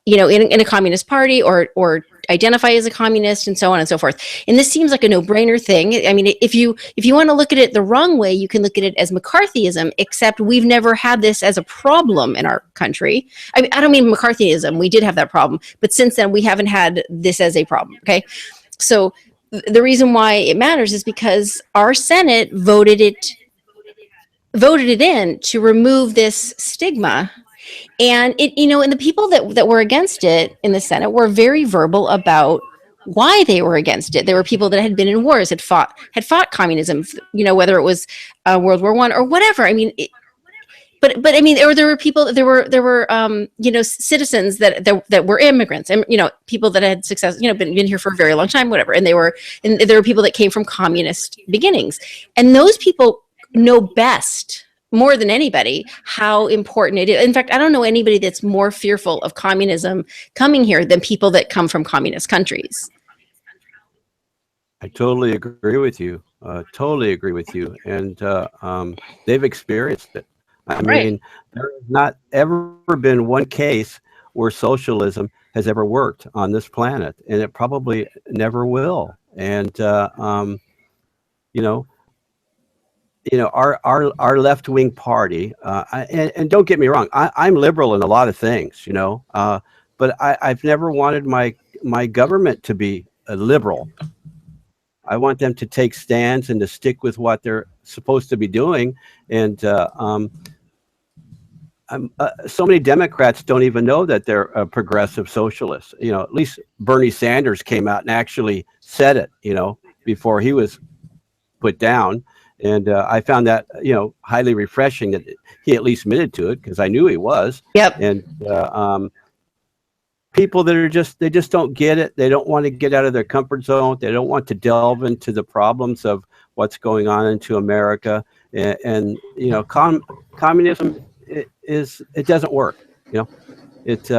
in a communist party or identify as a communist and so on and so forth. And this seems like a no-brainer thing. I mean, if you want to look at it the wrong way, you can look at it as McCarthyism, except we've never had this as a problem in our country. I mean, I don't mean McCarthyism. We did have that problem, but since then we haven't had this as a problem. Okay. So the reason why it matters is because our Senate voted it in to remove this stigma. And and the people that were against it in the Senate were very verbal about why they were against it. There were people that had been in wars, had fought communism, whether it was World War I or whatever. I mean, but I mean, there were people, there were citizens that were immigrants, and people that had been here for a very long time, whatever. And there were people that came from communist beginnings, and those people know best, more than anybody, how important it is. In fact, I don't know anybody that's more fearful of communism coming here than people that come from communist countries. I totally agree with you. Totally agree with you. And they've experienced it. I mean, there has not ever been one case where socialism has ever worked on this planet, and it probably never will. And our left wing party, and don't get me wrong, I'm liberal in a lot of things, but I've never wanted my government to be a liberal. I want them to take stands and to stick with what they're supposed to be doing. And so many Democrats don't even know that they're progressive socialists. At least Bernie Sanders came out and actually said it, before he was put down. And I found that, highly refreshing that he at least admitted to it, because I knew he was. Yep. And people that they just don't get it. They don't want to get out of their comfort zone. They don't want to delve into the problems of what's going on into America. And communism it doesn't work. It's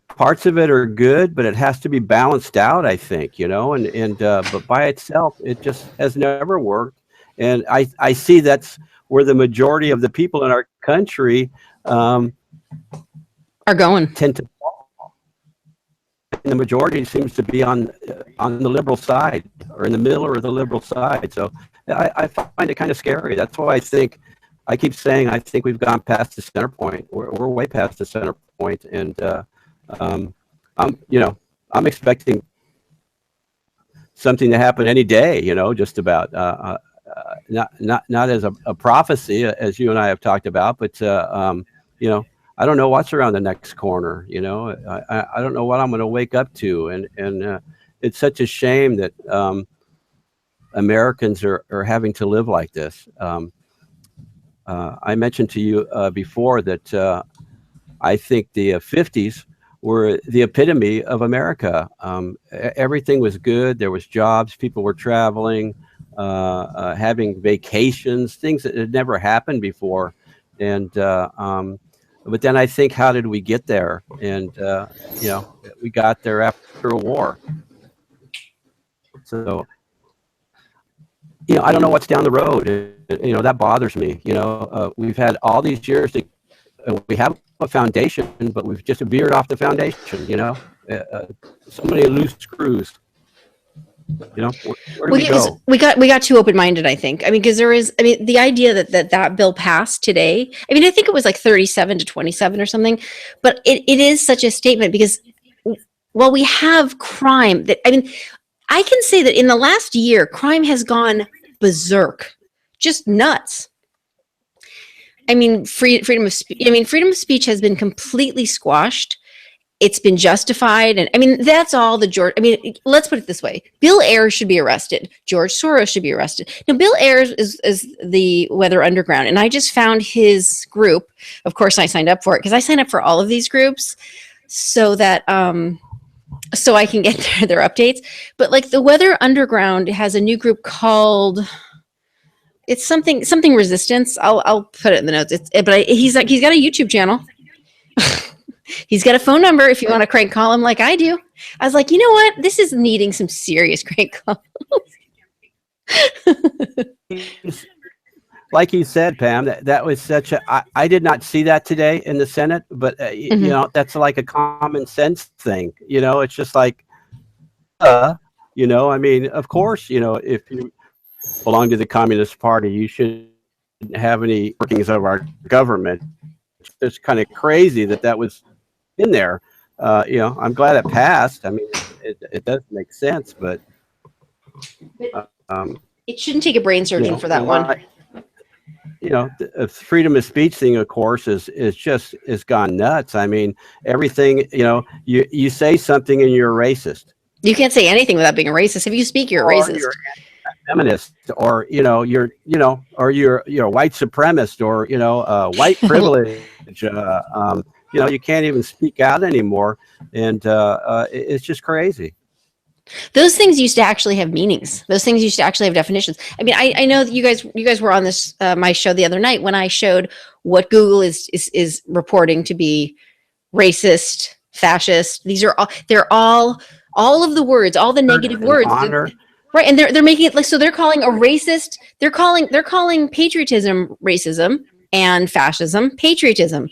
parts of it are good, but it has to be balanced out, I think, but by itself, it just has never worked. And I see that's where the majority of the people in our country are going. Tend to fall. And the majority seems to be on the liberal side, or in the middle or the liberal side. So I find it kind of scary. That's why I keep saying I think we've gone past the center point. We're way past the center point, and I'm expecting something to happen any day. Just about not as a prophecy, as you and I have talked about, but I don't know what's around the next corner. I don't know what I'm going to wake up to, and it's such a shame that Americans are having to live like this. I mentioned to you before that I think the 50s were the epitome of America. Everything was good. There was jobs. People were traveling, having vacations, things that had never happened before. And but then I think, how did we get there? And we got there after a war. So I don't know what's down the road. That bothers me. We've had all these years we have a foundation, but we've just veered off the foundation. So many loose screws. Where do we go? We got too open-minded, I think. I mean, because the idea that bill passed today. I mean, I think it was like 37 to 27 or something, but it is such a statement, because while we have crime I can say that in the last year, crime has gone berserk, just nuts. I mean, freedom of speech has been completely squashed. It's been justified, and I mean, that's all let's put it this way: Bill Ayers should be arrested. George Soros should be arrested. Now, Bill Ayers is the Weather Underground, and I just found his group. Of course, I signed up for it because I sign up for all of these groups so that so I can get their updates. But like, the Weather Underground has a new group called, it's something resistance. I'll put it in the notes. He's got a YouTube channel. He's got a phone number if you want to crank call him like I do. I was like, you know what? This is needing some serious crank calls. Like you said, Pam, that was such I did not see that today in the Senate, but that's like a common sense thing. It's just like, I mean, of course, if you belong to the Communist Party, you shouldn't have any workings of our government. It's just kind of crazy that was in there. I'm glad it passed. I mean, it does make sense, but it shouldn't take a brain surgeon for that one. the freedom of speech thing, of course, is gone nuts. I mean, everything, you say something and you're a racist. You can't say anything without being a racist. If you speak, you're a Or racist. you're feminist, or or you're a white supremacist, or white privilege. You can't even speak out anymore, and it's just crazy. Those things used to actually have meanings. Those things used to actually have definitions. I mean, I know that you guys were on this my show the other night when I showed what Google is reporting to be racist, fascist. They're all of the words, all the negative And words. honor. Right, and they're making it like, so they're calling a racist. They're calling patriotism racism and fascism patriotism.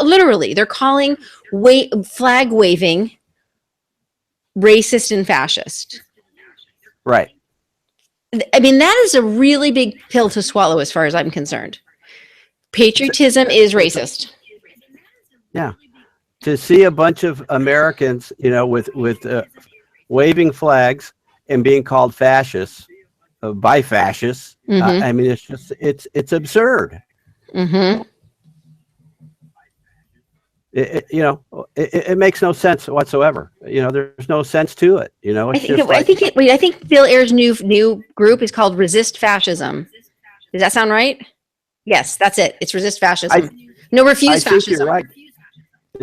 Literally they're calling flag waving racist and fascist. Right. I mean, that is a really big pill to swallow as far as I'm concerned. Patriotism is racist. Yeah. To see a bunch of Americans, with waving flags and being called fascists by fascists, I mean, it's absurd. Mm-hmm. It makes no sense whatsoever. There's no sense to it. I think Bill Ayer's new group is called Resist Fascism. Does that sound right? Yes, that's it. It's Resist Fascism. Refuse I think fascism. you're right.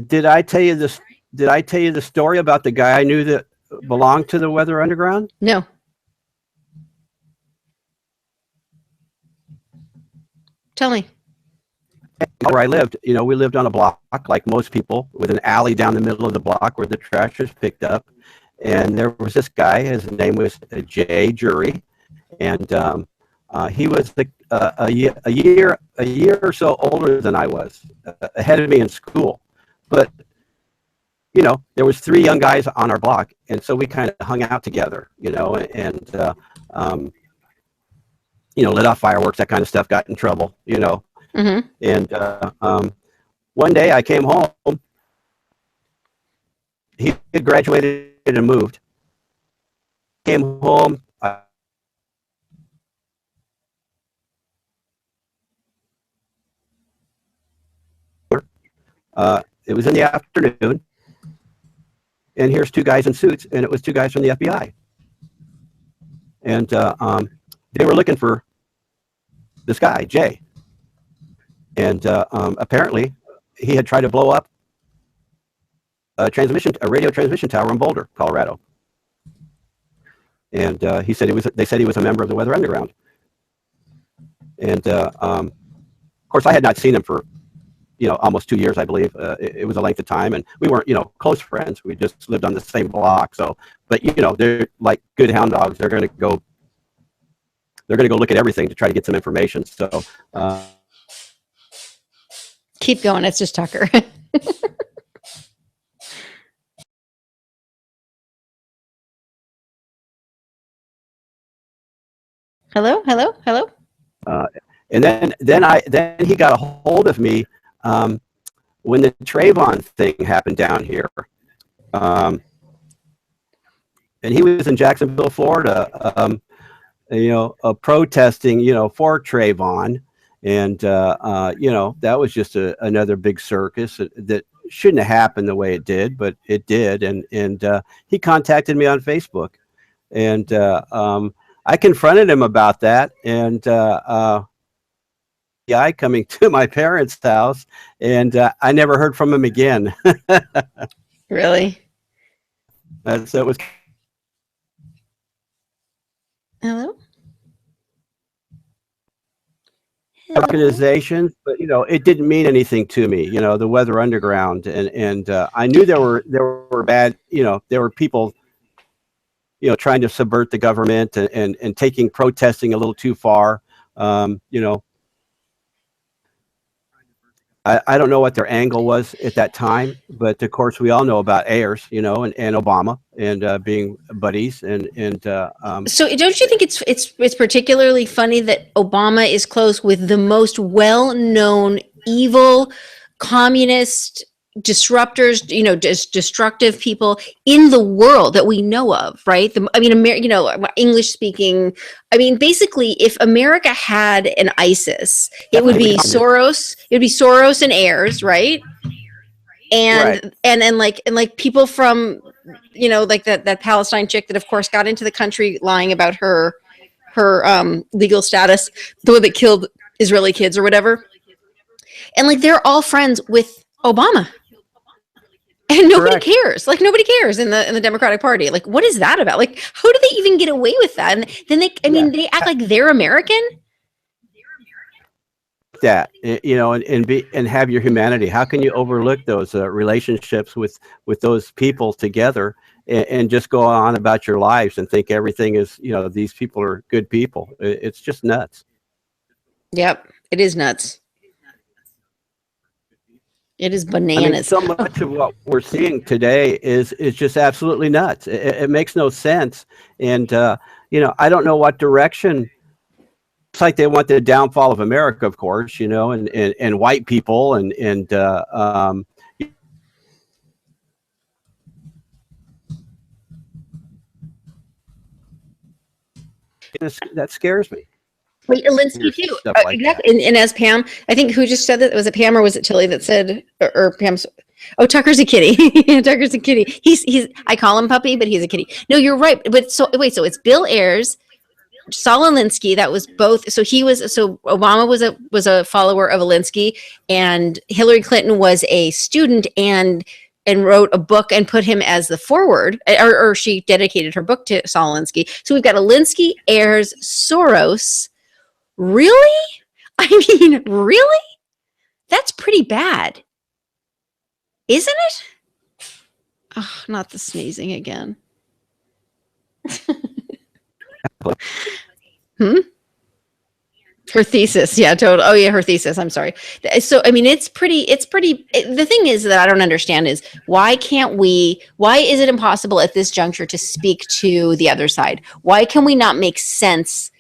Did I tell you this? Did I tell you the story about the guy I knew that belonged to the Weather Underground? No. Tell me. Where I lived, we lived on a block like most people, with an alley down the middle of the block where the trash was picked up. And there was this guy. His name was Jay Jury, and he was a year or so older than I was, ahead of me in school. But there was 3 young guys on our block, and so we kind of hung out together, and lit off fireworks, that kind of stuff. Got in trouble, Mm-hmm. And one day I came home. He had graduated and moved. Came home. It was in the afternoon, and here's 2 guys in suits, and it was 2 guys from the FBI. And they were looking for this guy, Jay. And apparently, he had tried to blow up a radio transmission tower in Boulder, Colorado. And they said he was a member of the Weather Underground. And of course, I had not seen him for almost 2 years, I believe. It was a length of time, and we weren't close friends. We just lived on the same block. So, but they're like good hound dogs. They're going to go look at everything to try to get some information. So. Keep going. It's just Tucker. Hello. And then he got a hold of me when the Trayvon thing happened down here. And he was in Jacksonville, Florida, protesting, for Trayvon. And, that was just another big circus that shouldn't have happened the way it did, but it did. And he contacted me on Facebook, and I confronted him about that. And coming to my parents' house, and I never heard from him again. Really? So it was. Hello? Organizations, but it didn't mean anything to me. The Weather Underground, and I knew there were bad. There were people, trying to subvert the government and taking protesting a little too far. I don't know what their angle was at that time, but of course we all know about Ayers, and Obama, and being buddies, and So don't you think it's particularly funny that Obama is close with the most well-known evil communist disruptors, destructive people in the world that we know of, right? English speaking. I mean, basically, if America had an ISIS, it would be Soros. It would be Soros and heirs, right? And Right. and people from, like that Palestine chick that, of course, got into the country lying about her legal status, the one that killed Israeli kids or whatever. And like they're all friends with Obama. And nobody cares. Like nobody cares in the Democratic Party. Like, what is that about? Like, how do they even get away with that? And then they act like they're American. That, and have your humanity. How can you overlook those relationships with those people together and just go on about your lives and think everything is, these people are good people? It's just nuts. Yep, it is nuts. It is bananas. I mean, so much of what we're seeing today is just absolutely nuts. It makes no sense. And, I don't know what direction. It's like they want the downfall of America, of course, and white people and that scares me. Wait, Alinsky too. Exactly. And as Pam, I think, who just said that? Was it Pam or was it Tilly that said, or Pam's? Oh, Tucker's a kitty. Tucker's a kitty. He's. I call him puppy, but he's a kitty. No, you're right. But so it's Bill Ayers, Saul Alinsky. That was both. So Obama was a follower of Alinsky, and Hillary Clinton was a student and wrote a book and put him as the forward, or she dedicated her book to Saul Alinsky. So we've got Alinsky, Ayers, Soros. Really? I mean, really? That's pretty bad. Isn't it? Oh, not the sneezing again. Her thesis. Yeah, total. Oh yeah, her thesis. I'm sorry. So, I mean, it's pretty, the thing is that I don't understand is why is it impossible at this juncture to speak to the other side? Why can we not make sense?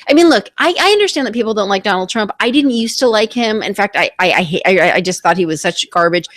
I mean, look, I understand that people don't like Donald Trump. I didn't used to like him. In fact, I just thought he was such garbage.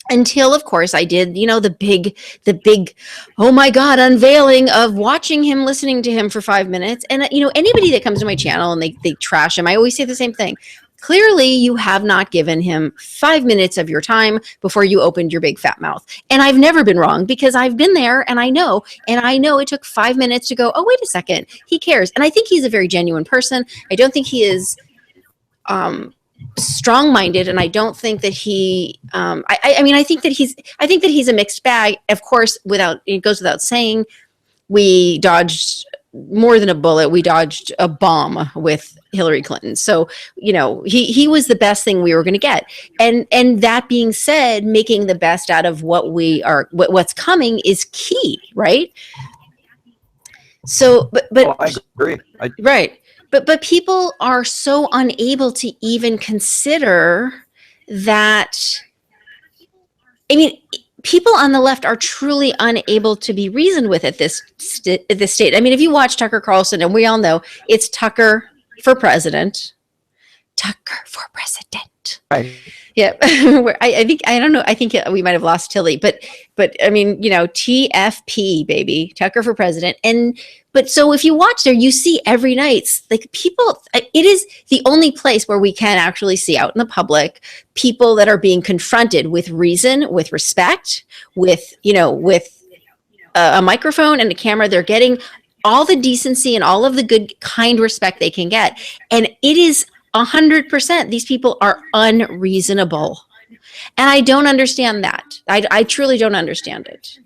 Until, of course, I did, the big, oh my God, unveiling of watching him, listening to him for 5 minutes. And, anybody that comes to my channel and they trash him, I always say the same thing. Clearly, you have not given him 5 minutes of your time before you opened your big fat mouth. And I've never been wrong because I've been there and I know it took 5 minutes to go, oh, wait a second, he cares. And I think he's a very genuine person. I don't think he is strong-minded, and I don't think that he I think that he's a mixed bag. Of course, it goes without saying, we dodged more than a bullet. We dodged a bomb with Hillary Clinton. So, he was the best thing we were going to get. And that being said, making the best out of what's coming is key, right? So, but I agree. Right. But people are so unable to even consider that. I mean, people on the left are truly unable to be reasoned with at this state. I mean, if you watch Tucker Carlson, and we all know it's Tucker for president. Tucker for president. Right. Yeah. I don't know. I think we might have lost Tilly, but I mean, TFP, baby, Tucker for president. But so if you watch there, you see every night, like people, it is the only place where we can actually see out in the public people that are being confronted with reason, with respect, with a microphone and a camera. They're getting all the decency and all of the good, kind respect they can get. And it is 100%. These people are unreasonable. And I don't understand that. I truly don't understand it.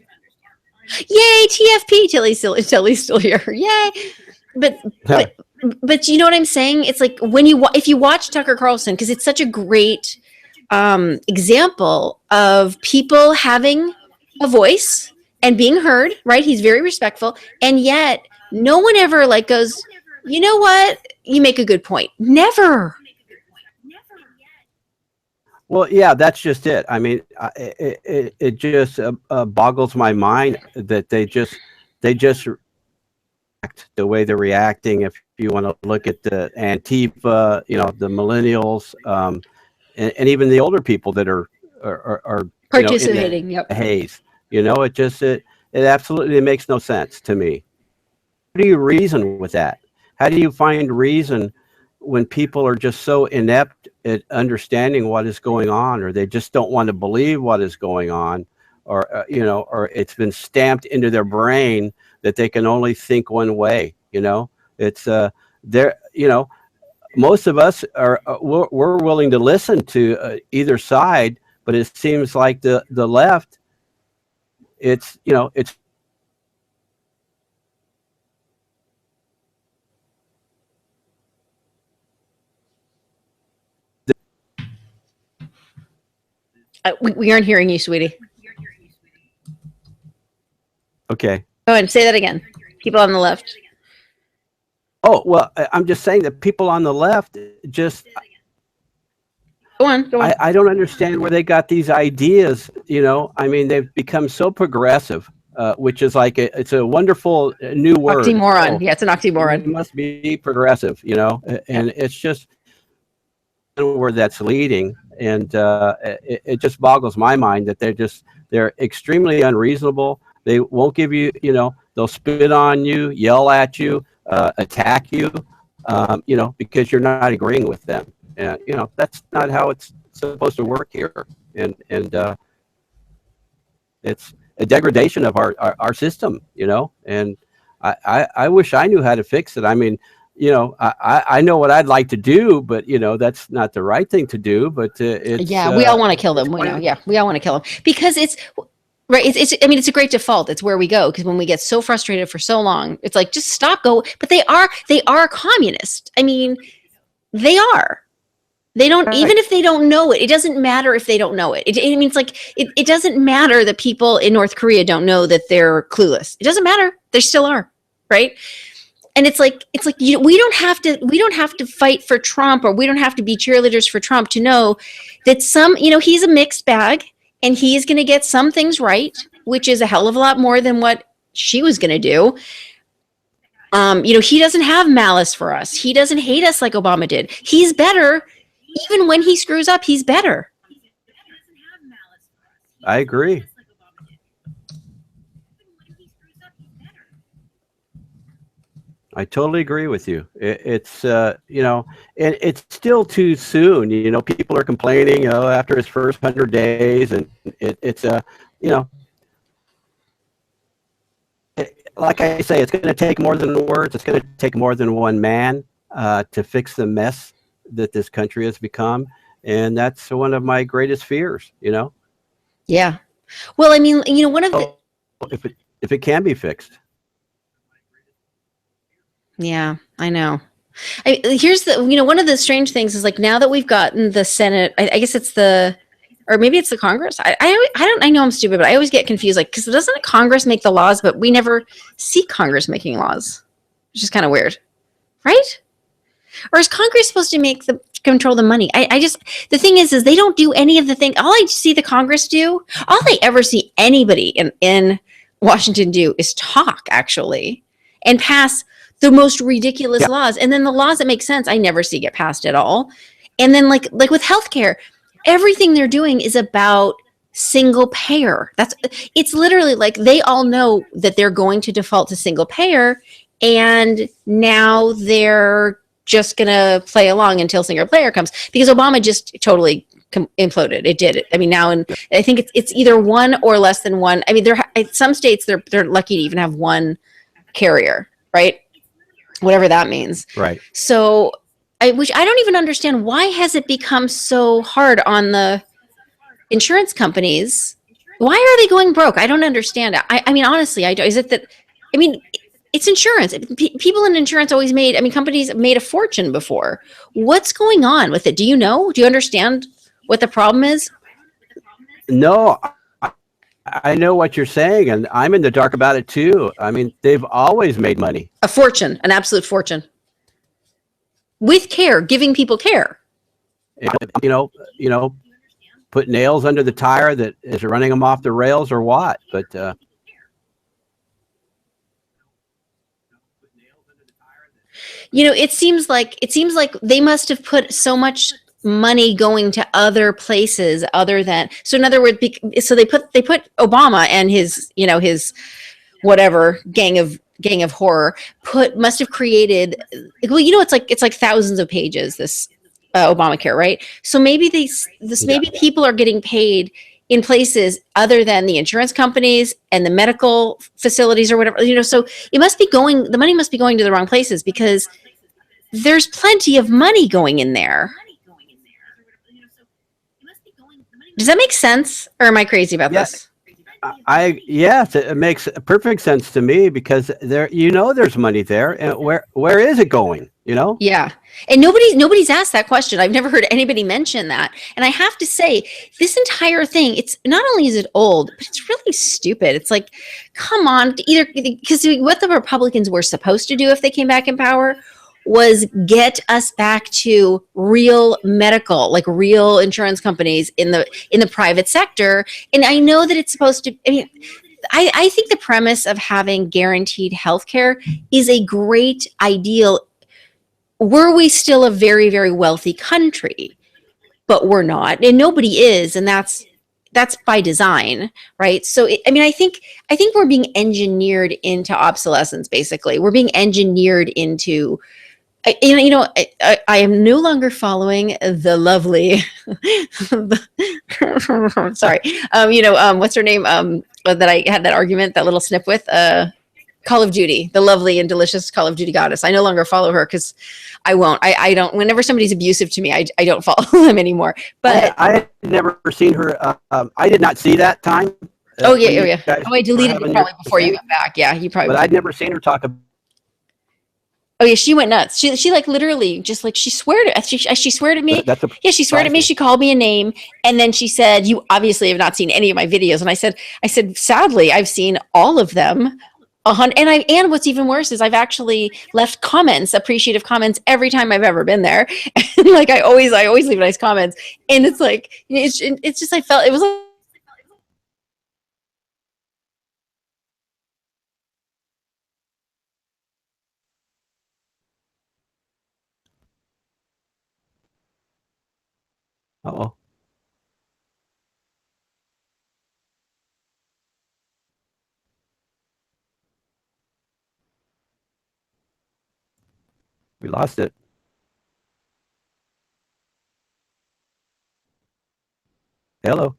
Yay, TFP, Tilly's still here. Yay. But you know what I'm saying? It's like if you watch Tucker Carlson, because it's such a great example of people having a voice and being heard, right? He's very respectful. And yet no one ever goes, you know what? You make a good point. Never. Well, yeah, that's just it. I mean, it just boggles my mind that they just react the way they're reacting. If you want to look at the Antifa, the millennials, and even the older people that are Participating. the Yep. haze. It absolutely makes no sense to me. How do you reason with that? How do you find reason when people are just so inept at understanding what is going on, or they just don't want to believe what is going on, or or it's been stamped into their brain that they can only think one way? It's there. Most of us are we're willing to listen to either side, but it seems like the left, it's We aren't hearing you, sweetie. okay. Go ahead and say that again. People on the left. Oh, well, I'm just saying that people on the left just, Go on. Go on. I don't understand where they got these ideas. I mean, they've become so progressive, which is like it's a wonderful new word. Oxymoron. Oh, Yeah, it's an oxymoron. we must be progressive, and it's just where that's leading. And it just boggles my mind that they're extremely unreasonable. They won't give you, they'll spit on you, yell at you, attack you, because you're not agreeing with them. And, that's not how it's supposed to work here. And it's a degradation of our system, and I wish I knew how to fix it. I mean, I know what I'd like to do, but that's not the right thing to do. But yeah, we all want to kill them. We know. Yeah, we all want to kill them because it's right. I mean, it's a great default. It's where we go because when we get so frustrated for so long, it's like just stop. Go. But they are communist. I mean, they are. They don't Right. Even if they don't know it. It doesn't matter if they don't know it. It means like it doesn't matter that people in North Korea don't know that they're clueless. It doesn't matter. They still are, right? And it's like we don't have to fight for Trump, or we don't have to be cheerleaders for Trump to know that he's a mixed bag and he's going to get some things right, which is a hell of a lot more than what she was going to do. He doesn't have malice for us. He doesn't hate us like Obama did. He's better. Even when he screws up, he's better. I agree. I totally agree with you. It's and it's still too soon. People are complaining, after his first 100 days, and it's like I say, it's going to take more than words. It's going to take more than one man to fix the mess that this country has become, and that's one of my greatest fears. Yeah. Well, I mean, one of the if it can be fixed. Yeah, I know. Here's one of the strange things is like now that we've gotten the Senate, I guess it's or maybe it's the Congress. I know I'm stupid, but I always get confused. Like, because doesn't Congress make the laws, but we never see Congress making laws, which is kind of weird, right? Or is Congress supposed to control the money? The thing is they don't do any of the things. All I see the Congress do, all I ever see anybody in Washington do is talk actually and pass the most ridiculous laws. And then the laws that make sense, I never see get passed at all. And then like with healthcare, everything they're doing is about single payer. It's literally like they all know that they're going to default to single payer. And now they're just going to play along until single payer comes because Obama just totally imploded. It did. I mean, now, and I think it's either one or less than one. I mean, some states they're lucky to even have one carrier, right? Whatever that means. Right. So, which I don't even understand. Why has it become so hard on the insurance companies? Why are they going broke? I don't understand it. I mean, honestly, is it that? I mean, it's insurance. People in insurance always companies made a fortune before. What's going on with it? Do you know? Do you understand what the problem is? No, I know what you're saying, and I'm in the dark about it too. I mean, they've always made money. A fortune, an absolute fortune. With care, giving people care. Put nails under the tire that is running them off the rails or what? But it seems like they must have put so much money going to other places other than, so in other words, so they put Obama and his, his whatever gang of horror must have created, well, it's like thousands of pages, this Obamacare, right? So maybe Yeah. maybe people are getting paid in places other than the insurance companies and the medical facilities or whatever, so the money must be going to the wrong places, because there's plenty of money going in there. Does that make sense, or am I crazy about Yeah. this? Yes, it makes perfect sense to me because there's money there, and where is it going? Yeah. And nobody's asked that question. I've never heard anybody mention that. And I have to say, this entire thing, it's not only is it old, but it's really stupid. It's like, come on, either because what the Republicans were supposed to do if they came back in power was get us back to real medical, like real insurance companies in the private sector. And I know that it's supposed to, I mean, I think the premise of having guaranteed health care is a great ideal were we still a very, very wealthy country, but we're not, and nobody is, and that's by design, right? So I think we're being engineered into obsolescence. Basically, we're being engineered into. I am no longer following the lovely. Sorry, what's her name? That I had that argument, that little snip with. Call of Duty, the lovely and delicious Call of Duty goddess. I no longer follow her because I won't. I don't. Whenever somebody's abusive to me, I don't follow them anymore. But I had never seen her. I did not see that time oh yeah, when oh you yeah. guys Oh, I were deleted it having your probably before you thing, went back. Yeah, you probably. but I'd never seen her talk about. Oh yeah, she went nuts. She like literally just like she sweared at me. That's Yeah, she sweared at me. surprising. She called me a name, and then she said, "You obviously have not seen any of my videos." And I said, sadly, I've seen all of them. And what's even worse is I've actually left comments, appreciative comments, every time I've ever been there. And like I always leave nice comments. And it's like it's just I felt it was like Oh, we lost it. Hello.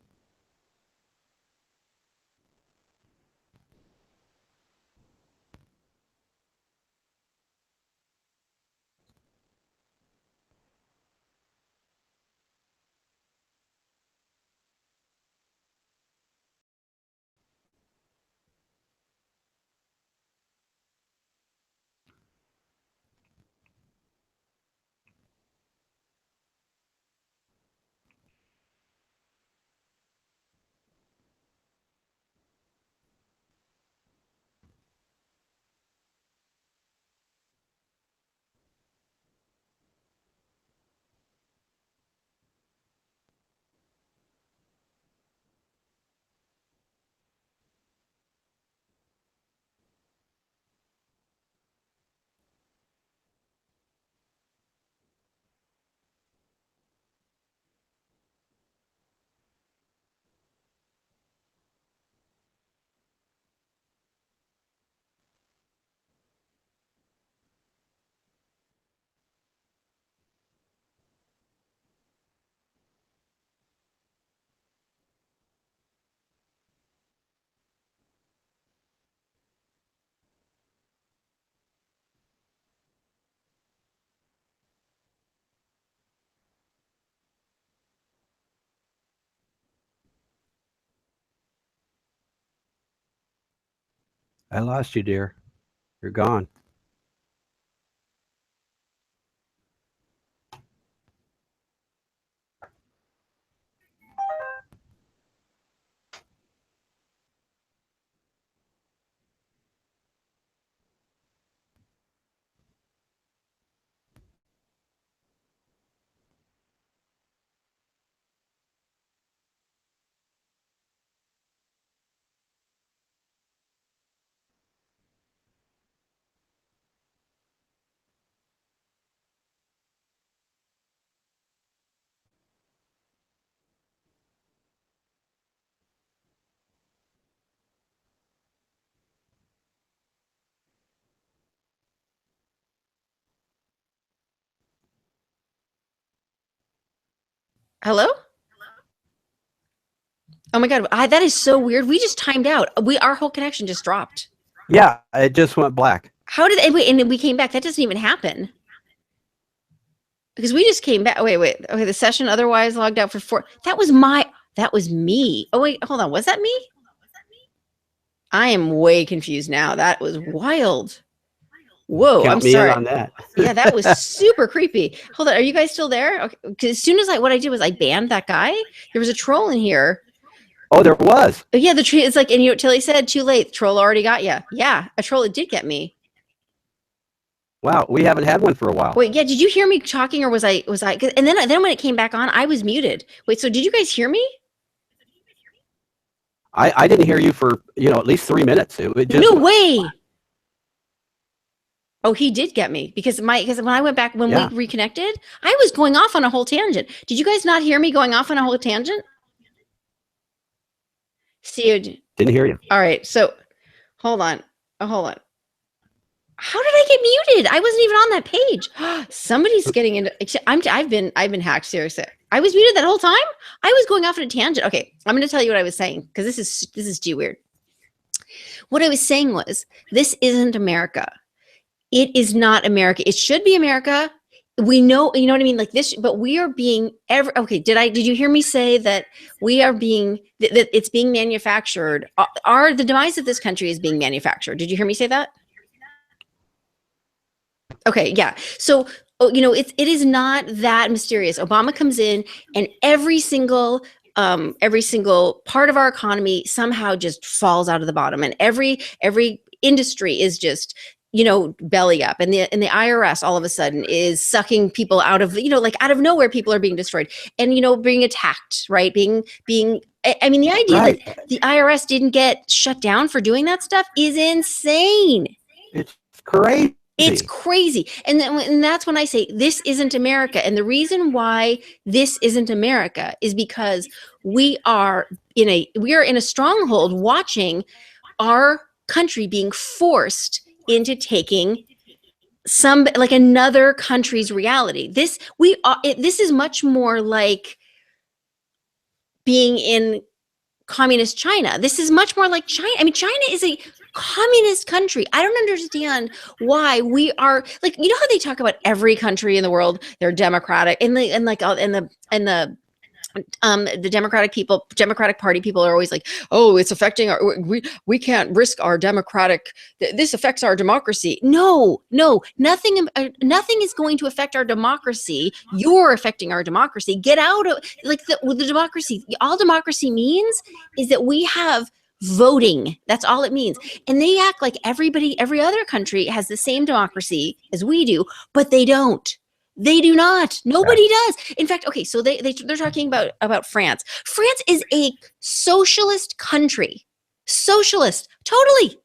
I lost you, dear. You're gone. Hello? Oh my God. That is so weird. We just timed out. Our whole connection just dropped. Yeah, it just went black. How did and we came back? That doesn't even happen. Because we just came back. Wait. Okay, the session otherwise logged out for 4. That was me. Oh wait, hold on. Was that me? I am way confused now. That was wild. Whoa, I'm Count me in sorry. on that. Yeah, that was super creepy. Hold on, are you guys still there? Okay, because as soon as what I did was I banned that guy. There was a troll in here. Oh, there was. Oh, yeah, the tree. It's like, and you know what Tilly said? Too late. Troll already got you. Yeah, a troll. It did get me. Wow, we haven't had one for a while. Wait, yeah. Did you hear me talking, or was I? And then when it came back on, I was muted. Wait, so did you guys hear me? I didn't hear you for at least 3 minutes. It just, No way. Oh, he did get me because when I went back, when Yeah. we reconnected, I was going off on a whole tangent. Did you guys not hear me going off on a whole tangent? See, didn't hear you. all right. So hold on. Hold on. How did I get muted? I wasn't even on that page. Somebody's getting into. I've been hacked. Seriously, I was muted that whole time. I was going off on a tangent. Okay, I'm going to tell you what I was saying because this is too weird. What I was saying was, this isn't America. It is not America. It should be America. We know, you know what I mean? Like this, but we are being okay. Did you hear me say that we are being, that it's being manufactured? The demise of this country is being manufactured. Did you hear me say that? Okay. Yeah. So, it is not that mysterious. Obama comes in and every single part of our economy somehow just falls out of the bottom, and every industry is just belly up, and the IRS all of a sudden is sucking people out of like out of nowhere. People are being destroyed and being attacked, right? Being I mean, the idea Right. that the IRS didn't get shut down for doing that stuff is insane. It's crazy. It's crazy. And that's when I say this isn't America. And the reason why this isn't America is because we are in a stronghold watching our country being forced into taking another country's reality. This is much more like being in communist China. This is much more like China. I mean, China is a communist country. I don't understand why we are like, how they talk about every country in the world, they're democratic, and the Democratic Party people are always like, oh, it's affecting we can't risk our this affects our democracy. No, nothing is going to affect our democracy. You're affecting our democracy. Get out of the democracy. All democracy means is that we have voting. That's all it means. And they act like every other country has the same democracy as we do, but they don't. They do not. Nobody does. In fact, okay, so they're talking about France. France is a socialist country. Socialist, totally.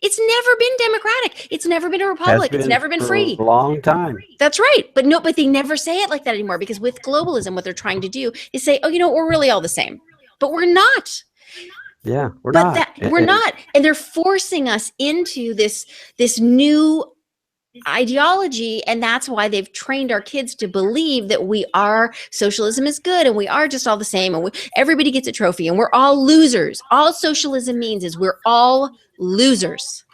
It's never been democratic. It's never been a republic. It's never been free. For a long time. That's right. But they never say it like that anymore, because with globalism, what they're trying to do is say, oh, we're really all the same. But we're not. Yeah, we're not. We're not. And they're forcing us into this new ideology, and that's why they've trained our kids to believe that socialism is good, and we are just all the same, and everybody gets a trophy, and we're all losers. All socialism means is we're all losers.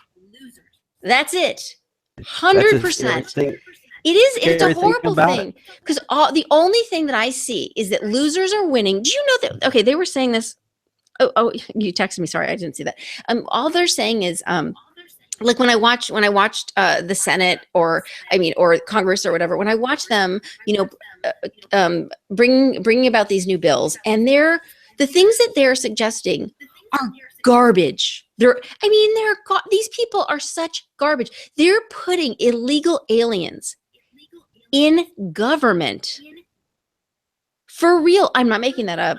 That's it. 100%. It's a horrible thing, because the only thing that I see is that losers are winning. Do you know that? Okay, they were saying this. Oh, you texted me. Sorry, I didn't see that. All they're saying is like when I watched the Senate or Congress or whatever, when I watch them, bringing about these new bills, and the things that they're suggesting are garbage. These people are such garbage. They're putting illegal aliens in government for real. I'm not making that up.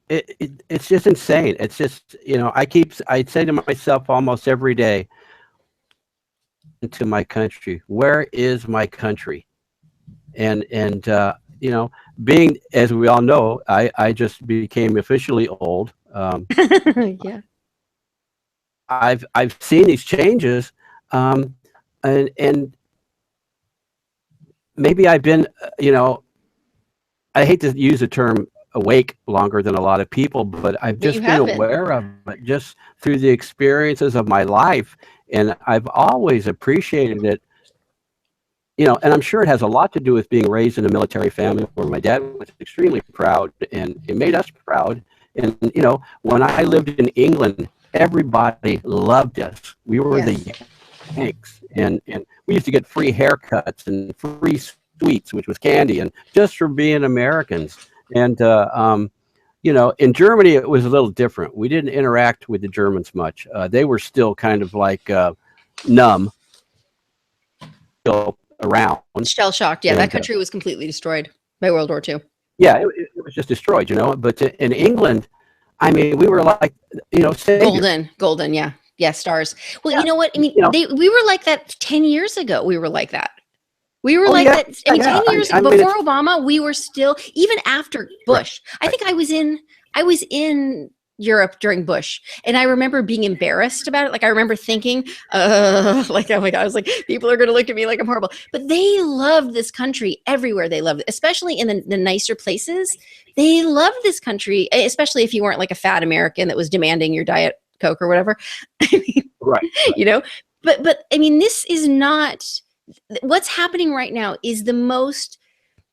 It's just insane. It's just, I say to myself almost every day, to my country, where is my country? And being, as we all know, I just became officially old. Yeah. I've seen these changes, and maybe I've been, I hate to use the term awake longer than a lot of people, but I've But you just been have been. aware of it just through the experiences of my life. And I've always appreciated it, and I'm sure it has a lot to do with being raised in a military family where my dad was extremely proud and it made us proud. And, when I lived in England, everybody loved us. We were the Yanks, and we used to get free haircuts and free sweets, which was candy, and just for being Americans. And, in Germany, it was a little different. We didn't interact with the Germans much. They were still kind of like numb, still around. Shell shocked. Yeah, that country was completely destroyed by World War II. Yeah, it was just destroyed, But in England, I mean, we were like, saviors. Golden. Yeah, stars. Well, you know what? I mean, we were like that 10 years ago. We were like that. We were that. I mean, 10 years before Obama, we were still, even after Bush. Right. I think I was in Europe during Bush, and I remember being embarrassed about it. Like, I remember thinking, like, oh my God, I was like, people are going to look at me like I'm horrible. But they loved this country everywhere. They loved it, especially in the nicer places. They loved this country, especially if you weren't like a fat American that was demanding your Diet Coke or whatever. I mean, right. But I mean, this is not what's happening right now. Is the most.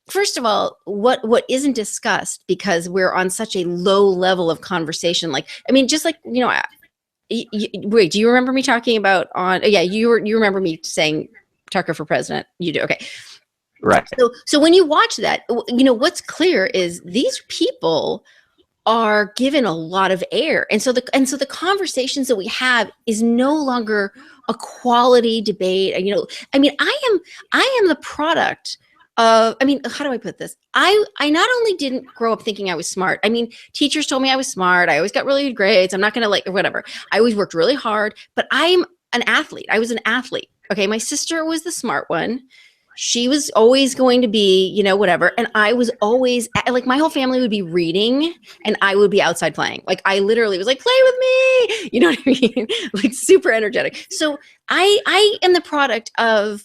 First of all, what isn't discussed, because we're on such a low level of conversation. Like, I mean, just like, wait, do you remember me talking about you remember me saying Tucker for president? You do. Okay. Right. So when you watch that, what's clear is these people are given a lot of air. And so the conversations that we have is no longer a quality debate. I mean, I am the product how do I put this? I not only didn't grow up thinking I was smart. I mean, teachers told me I was smart. I always got really good grades. I'm not going to whatever. I always worked really hard, but I'm an athlete. I was an athlete. Okay. My sister was the smart one. She was always going to be, whatever. And I was always like, my whole family would be reading and I would be outside playing. Like, I literally was like, play with me. You know what I mean? Like, super energetic. So I am the product of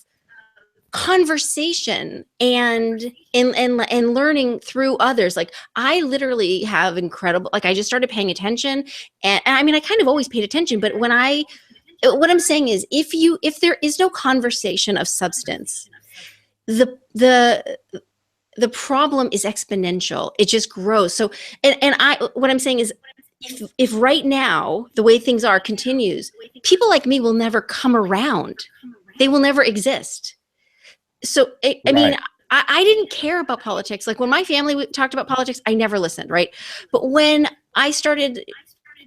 conversation and learning through others. Like, I literally have incredible, like, I just started paying attention, and I mean, I kind of always paid attention, but what I'm saying is, if there is no conversation of substance, the problem is exponential. It just grows. So, what I'm saying is, if right now the way things are continues, people like me will never come around. They will never exist. So, I mean, I didn't care about politics. Like, when my family talked about politics, I never listened, right? But when I started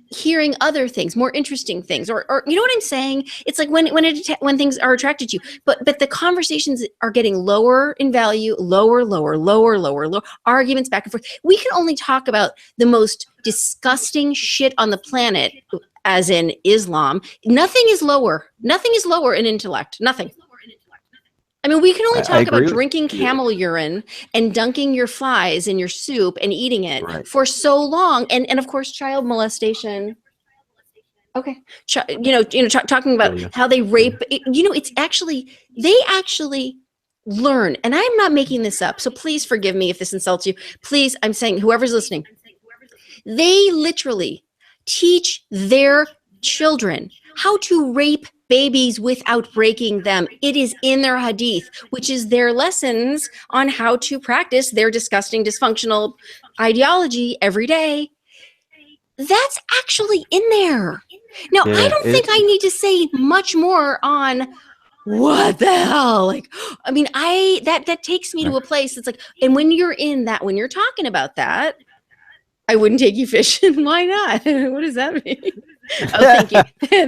hearing other things, more interesting things, or you know what I'm saying? It's like when things are attracted to you, but the conversations are getting lower in value, lower, arguments back and forth. We can only talk about the most disgusting shit on the planet, as in Islam. Nothing is lower in intellect. Nothing. I mean, we can only talk about drinking camel urine and dunking your flies in your soup and eating it for so long. And of course, child molestation. Okay. Talking about how they rape, it's actually, they actually learn. And I'm not making this up. So please forgive me if this insults you. Please, I'm saying, whoever's listening, they literally teach their children how to rape babies without breaking them. It is in their hadith, which is their lessons on how to practice their disgusting, dysfunctional ideology every day. That's actually in there. Now, I don't think I need to say much more on what the hell. Like, I mean, that takes me to a place that's like, and when you're talking about that, I wouldn't take you fishing. Why not? What does that mean? Oh, thank you.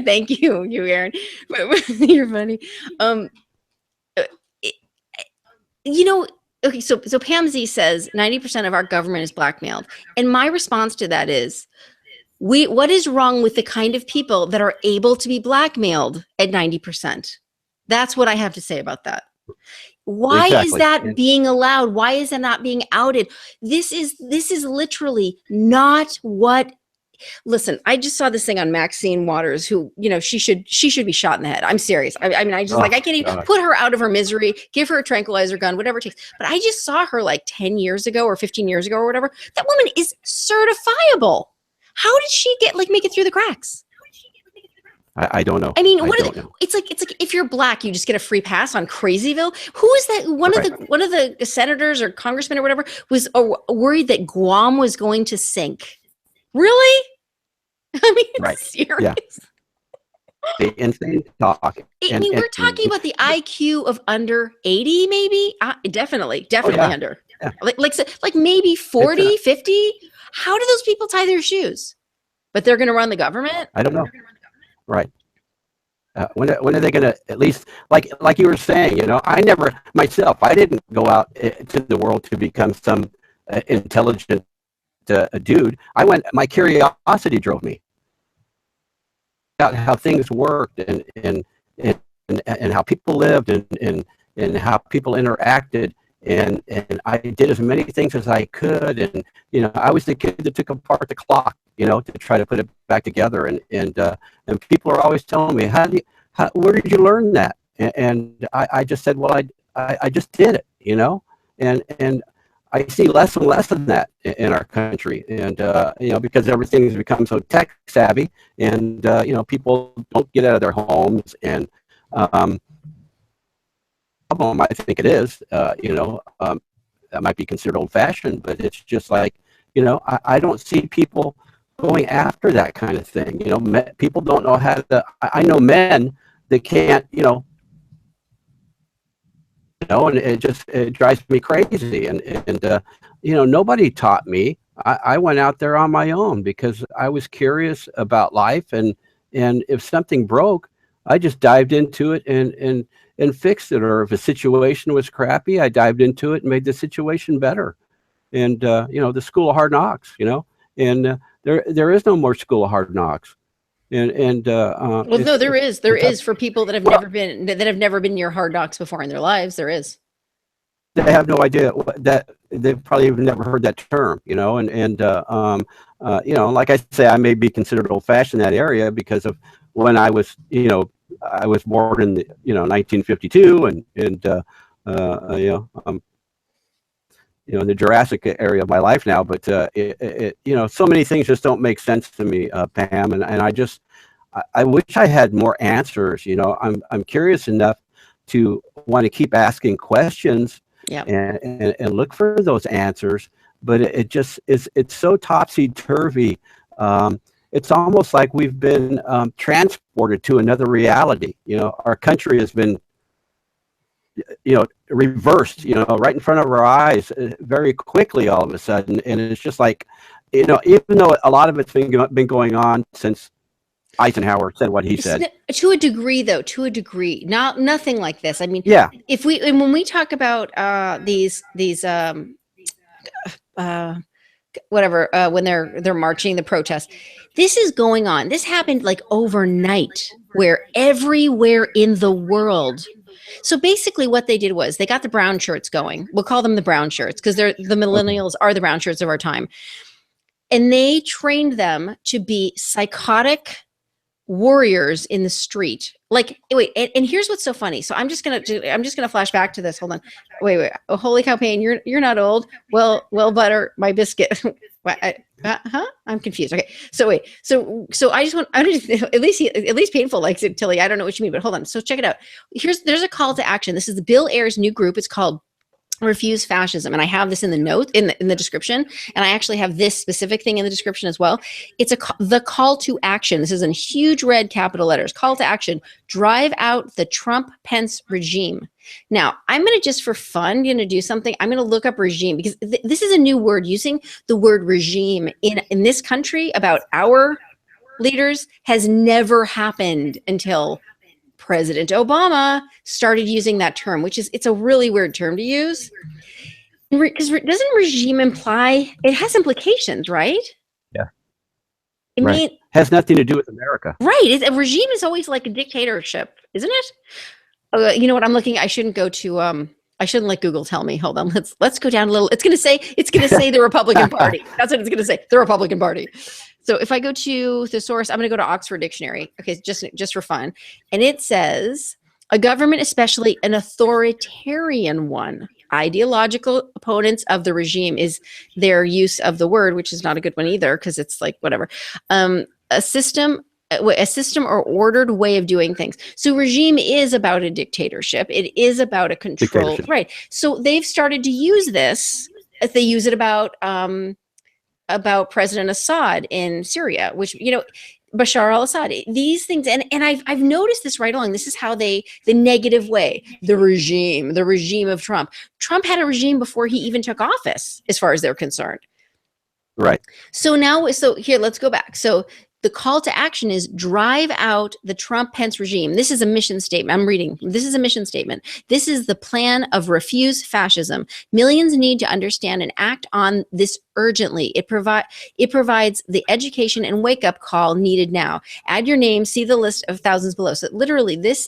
Thank you, Aaron. You're funny. Okay, so Pam Z says 90% of our government is blackmailed. And my response to that is, what is wrong with the kind of people that are able to be blackmailed at 90%? That's what I have to say about that. Why is that being allowed? Why is that not being outed? This is literally not what listen, I just saw this thing on Maxine Waters, who, she should be shot in the head. I'm serious. I mean, I just I can't even put her out of her misery, give her a tranquilizer gun, whatever it takes. But I just saw her like 10 years ago or 15 years ago or whatever. That woman is certifiable. How did she make it through the cracks? I don't know. I mean, it's like if you're black, you just get a free pass on Crazyville. Who is that? One of the senators or congressmen or whatever was worried that Guam was going to sink. Really? I mean, serious. Yeah. The insane talk. We're talking about the IQ of under 80, maybe. Definitely under. Yeah. Like maybe 40, 50. How do those people tie their shoes? But they're going to run the government? I don't know. Right. When are they going to, at least, like you were saying, I didn't go out to the world to become some intelligent dude. My curiosity drove me out how things worked and how people lived and how people interacted. And I did as many things as I could. And, I was the kid that took apart the clock, to try to put it back together. And people are always telling me, where did you learn that? And I just said, well, I just did it, and I see less and less of that in our country. And, because everything has become so tech savvy and, people don't get out of their homes and, problem, I think it is, that might be considered old fashioned, but it's just like, I don't see people going after that kind of thing. People don't know how to, I know men that can't, and it drives me crazy. And nobody taught me. I went out there on my own because I was curious about life. And if something broke, I just dived into it and fixed it. Or if a situation was crappy, I dived into it and made the situation better. And, the school of hard knocks, and there is no more school of hard knocks. Well, no, there is for people that have never been near hard knocks before in their lives. There is. They have no idea that they've probably even never heard that term, like I say, I may be considered old fashioned in that area because of when I was, I was born in 1952 and in the Jurassic area of my life now, but so many things just don't make sense to me, Pam, and I wish I had more answers. I'm curious enough to want to keep asking questions, and look for those answers, but it just is. It's so topsy turvy. It's almost like we've been transported to another reality. Our country has been reversed, right in front of our eyes very quickly all of a sudden. And it's just like, even though a lot of it's been going on since Eisenhower said what he said. To a degree, though, nothing like this. I mean, when we talk about these when they're marching, the protests, this is going on. This happened like overnight, where everywhere in the world. So basically what they did was they got the brown shirts going. We'll call them the brown shirts because the millennials are the brown shirts of our time. And they trained them to be psychotic warriors in the street. Like, wait, and here's what's so funny. So I'm just gonna flash back to this. Hold on. Wait. Oh, holy cow, Payne, you're not old. Well, butter my biscuit. I'm confused. Okay. So wait. So I just want at least Painful likes it, Tilly. I don't know what you mean, but hold on. So check it out. There's a call to action. This is the Bill Ayers new group. It's called Refuse Fascism. And I have this in the note in the description. And I actually have this specific thing in the description as well. It's the call to action. This is in huge red capital letters. Call to action. Drive out the Trump-Pence regime. Now, I'm going to just for fun, do something. I'm going to look up regime because this is a new word. Using the word regime in this country about our leaders has never happened until President Obama started using that term, it's a really weird term to use. Because doesn't regime imply, it has implications, right? Yeah. I mean, has nothing to do with America. Right. A regime is always like a dictatorship, isn't it? You know what I'm looking, I shouldn't let Google tell me. Hold on. Let's go down a little. It's going to say the Republican Party. That's what it's going to say. The Republican Party. So if I go to thesaurus, I'm going to go to Oxford Dictionary. Okay, just for fun, and it says a government, especially an authoritarian one. Ideological opponents of the regime is their use of the word, which is not a good one either because it's like whatever. A system or ordered way of doing things. So regime is about a dictatorship. It is about a control, right? So they've started to use this. They use it about President Assad in Syria, which Bashar al-Assad. These things, and I've noticed this right along. This is how the negative way, the regime of Trump. Trump had a regime before he even took office, as far as they're concerned. Right. So here, let's go back. So the call to action is drive out the Trump-Pence regime. This is a mission statement. I'm reading. This is a mission statement. This is the plan of refuse fascism. Millions need to understand and act on this urgently. It provides the education and wake-up call needed now. Add your name, see the list of thousands below. So literally, this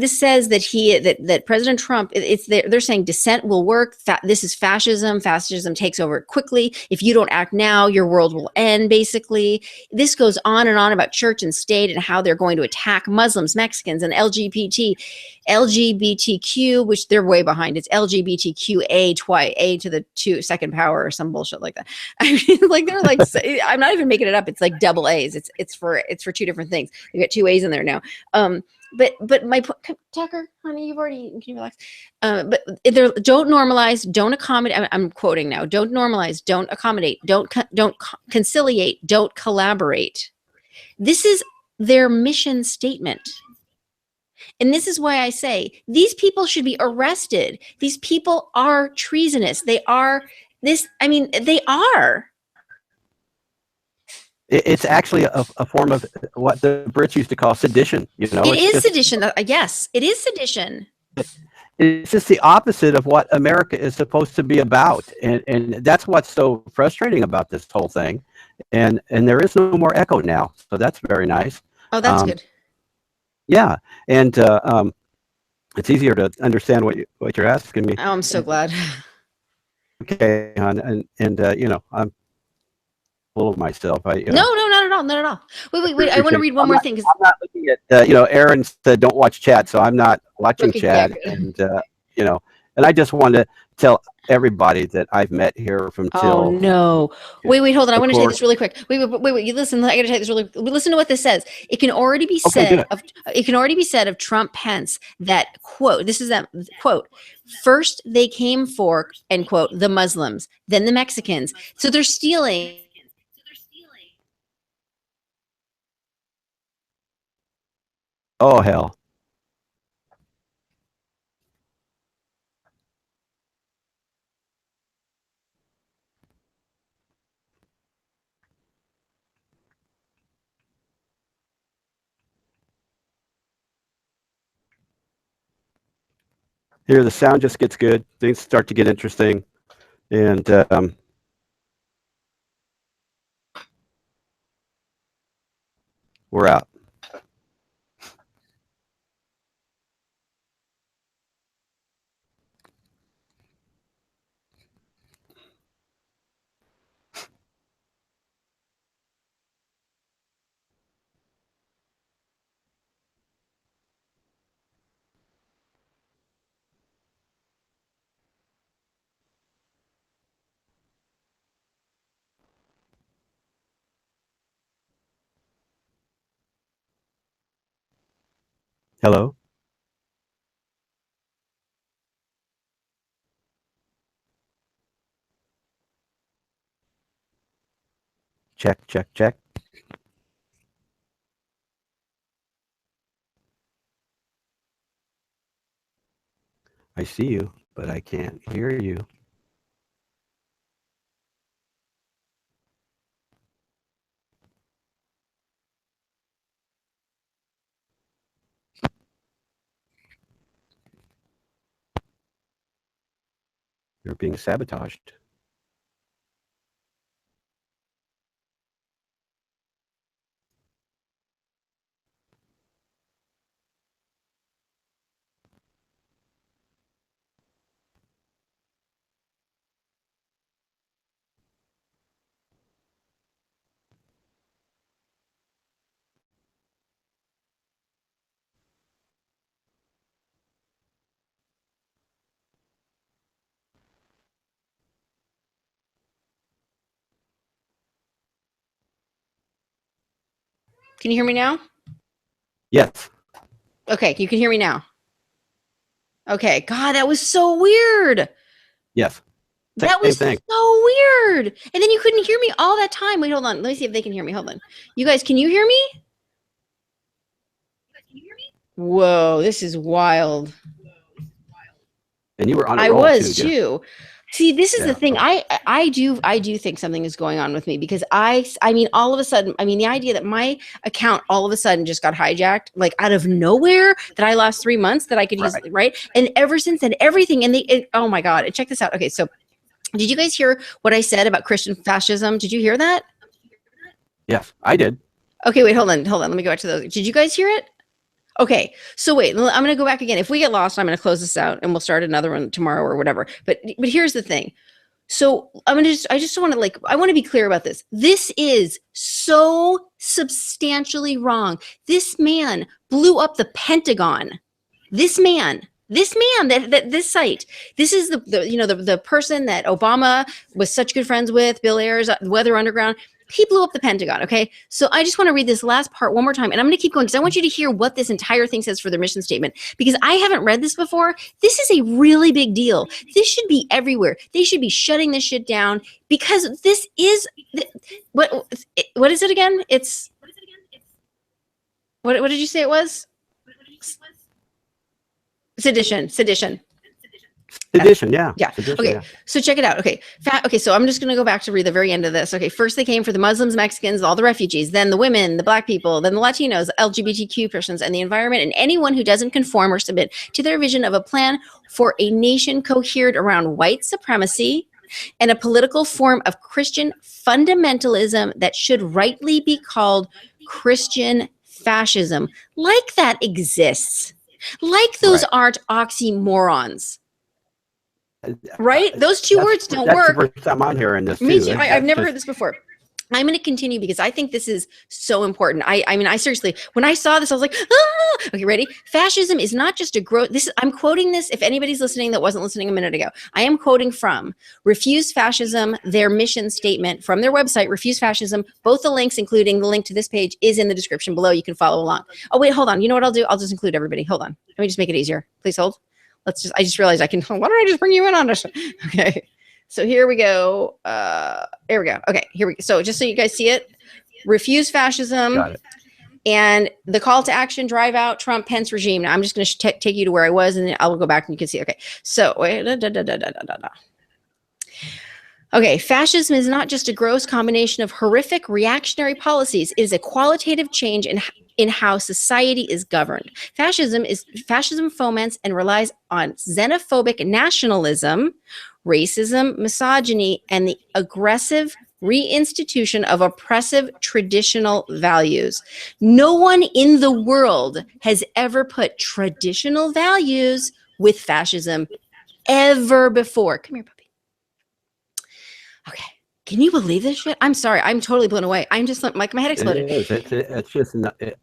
says that President Trump, they're saying dissent will work. This is fascism. Fascism takes over quickly. If you don't act now, your world will end. Basically, this goes on and on about church and state and how they're going to attack Muslims, Mexicans, and LGBTQ, which they're way behind. It's LGBTQA twice, A to the second power or some bullshit like that. I mean, like they're like, I'm not even making it up. It's like double A's. It's for two different things. You got two A's in there now. But my Tucker, honey, you've already eaten. Can you relax? But don't normalize, don't accommodate. I'm quoting now. Don't normalize, don't accommodate, don't conciliate, don't collaborate. This is their mission statement. And this is why I say these people should be arrested. These people are treasonous. They are they are. It's actually a form of what the Brits used to call sedition. It is sedition. Yes, it is sedition. It's just the opposite of what America is supposed to be about, and that's what's so frustrating about this whole thing. And there is no more echo now, so that's very nice. Oh, that's good. Yeah, and it's easier to understand what you're asking me. Oh, I'm so glad. Okay, and I'm full of myself. No, not at all, not at all. Wait. I want to read one more thing. I'm not looking at, Aaron said don't watch chat, so I'm not watching chat, and and I just want to tell everybody that I've met here from Till. Oh no! Wait, hold on. I want to say this really quick. Wait. You listen. I got to tell you this really. Listen to what this says. It can already be said of Trump Pence that quote. This is that quote. First they came for end quote the Muslims, then the Mexicans. So they're stealing. Oh hell! Here the sound just gets good. Things start to get interesting, and we're out. Hello. Check, check, check. I see you, but I can't hear you. You're being sabotaged. Can you hear me now? Yes. Okay, you can hear me now. Okay, God, that was so weird. Yes. That Same was thing. so weird. And then you couldn't hear me all that time. Wait, hold on. Let me see if they can hear me. Hold on. You guys, can you hear me? Whoa, this is wild. And you were on a I roll was too. too. See, this is the Yeah. thing. I do think something is going on with me because I mean all of a sudden, I mean the idea that my account all of a sudden just got hijacked like out of nowhere, that I lost 3 months that I could use, right? And ever since then everything, and oh my God, and check this out. Okay, so did you guys hear what I said about Christian fascism? Did you hear that? Yes, I did. Okay, wait, hold on. Let me go back to those. Did you guys hear it? Okay, so wait, I'm going to go back again. If we get lost, I'm going to close this out and we'll start another one tomorrow or whatever. But here's the thing. So I just want to I want to be clear about this. This is so substantially wrong. This man blew up the Pentagon. This man, this site, this is the person that Obama was such good friends with, Bill Ayers, Weather Underground. He blew up the Pentagon. Okay. So I just want to read this last part one more time. And I'm going to keep going because I want you to hear what this entire thing says for their mission statement, because I haven't read this before. This is a really big deal. This should be everywhere. They should be shutting this shit down because this is what is it again? It's what did you say it was? Sedition. Sedition, yeah. Yeah. Sedition, okay. Yeah. So check it out. Okay. Okay. So I'm just going to go back to read the very end of this. Okay. First, they came for the Muslims, Mexicans, all the refugees, then the women, the Black people, then the Latinos, LGBTQ persons, and the environment, and anyone who doesn't conform or submit to their vision of a plan for a nation cohered around white supremacy and a political form of Christian fundamentalism that should rightly be called Christian fascism. Like that exists. Like those aren't oxymorons. Right? Those two words don't work. That's the first time I'm hearing this too. Me too. I've never heard this before. I'm going to continue because I think this is so important. I mean, I seriously, when I saw this, I was like, ah! Okay, ready? Fascism is not just a I'm quoting this. If anybody's listening that wasn't listening a minute ago, I am quoting from Refuse Fascism, their mission statement from their website, Refuse Fascism. Both the links, including the link to this page, is in the description below. You can follow along. Oh, wait, hold on. You know what I'll do? I'll just include everybody. Hold on. Let me just make it easier. Please hold. I just realized I can, why don't I just bring you in on this? Okay. So here we go. Here we go. Okay, here we go. So just so you guys see it, Refuse Fascism. Got it. And the call to action, drive out Trump Pence regime. Now I'm just going to take you to where I was, and then I'll go back and you can see. Okay, so wait, okay, fascism is not just a gross combination of horrific reactionary policies. It is a qualitative change in how society is governed. Fascism foments and relies on xenophobic nationalism, racism, misogyny, and the aggressive reinstitution of oppressive traditional values. No one in the world has ever put traditional values with fascism ever before. Come here, puppy. Okay. Can you believe this shit? I'm sorry. I'm totally blown away. I'm just like, my head exploded.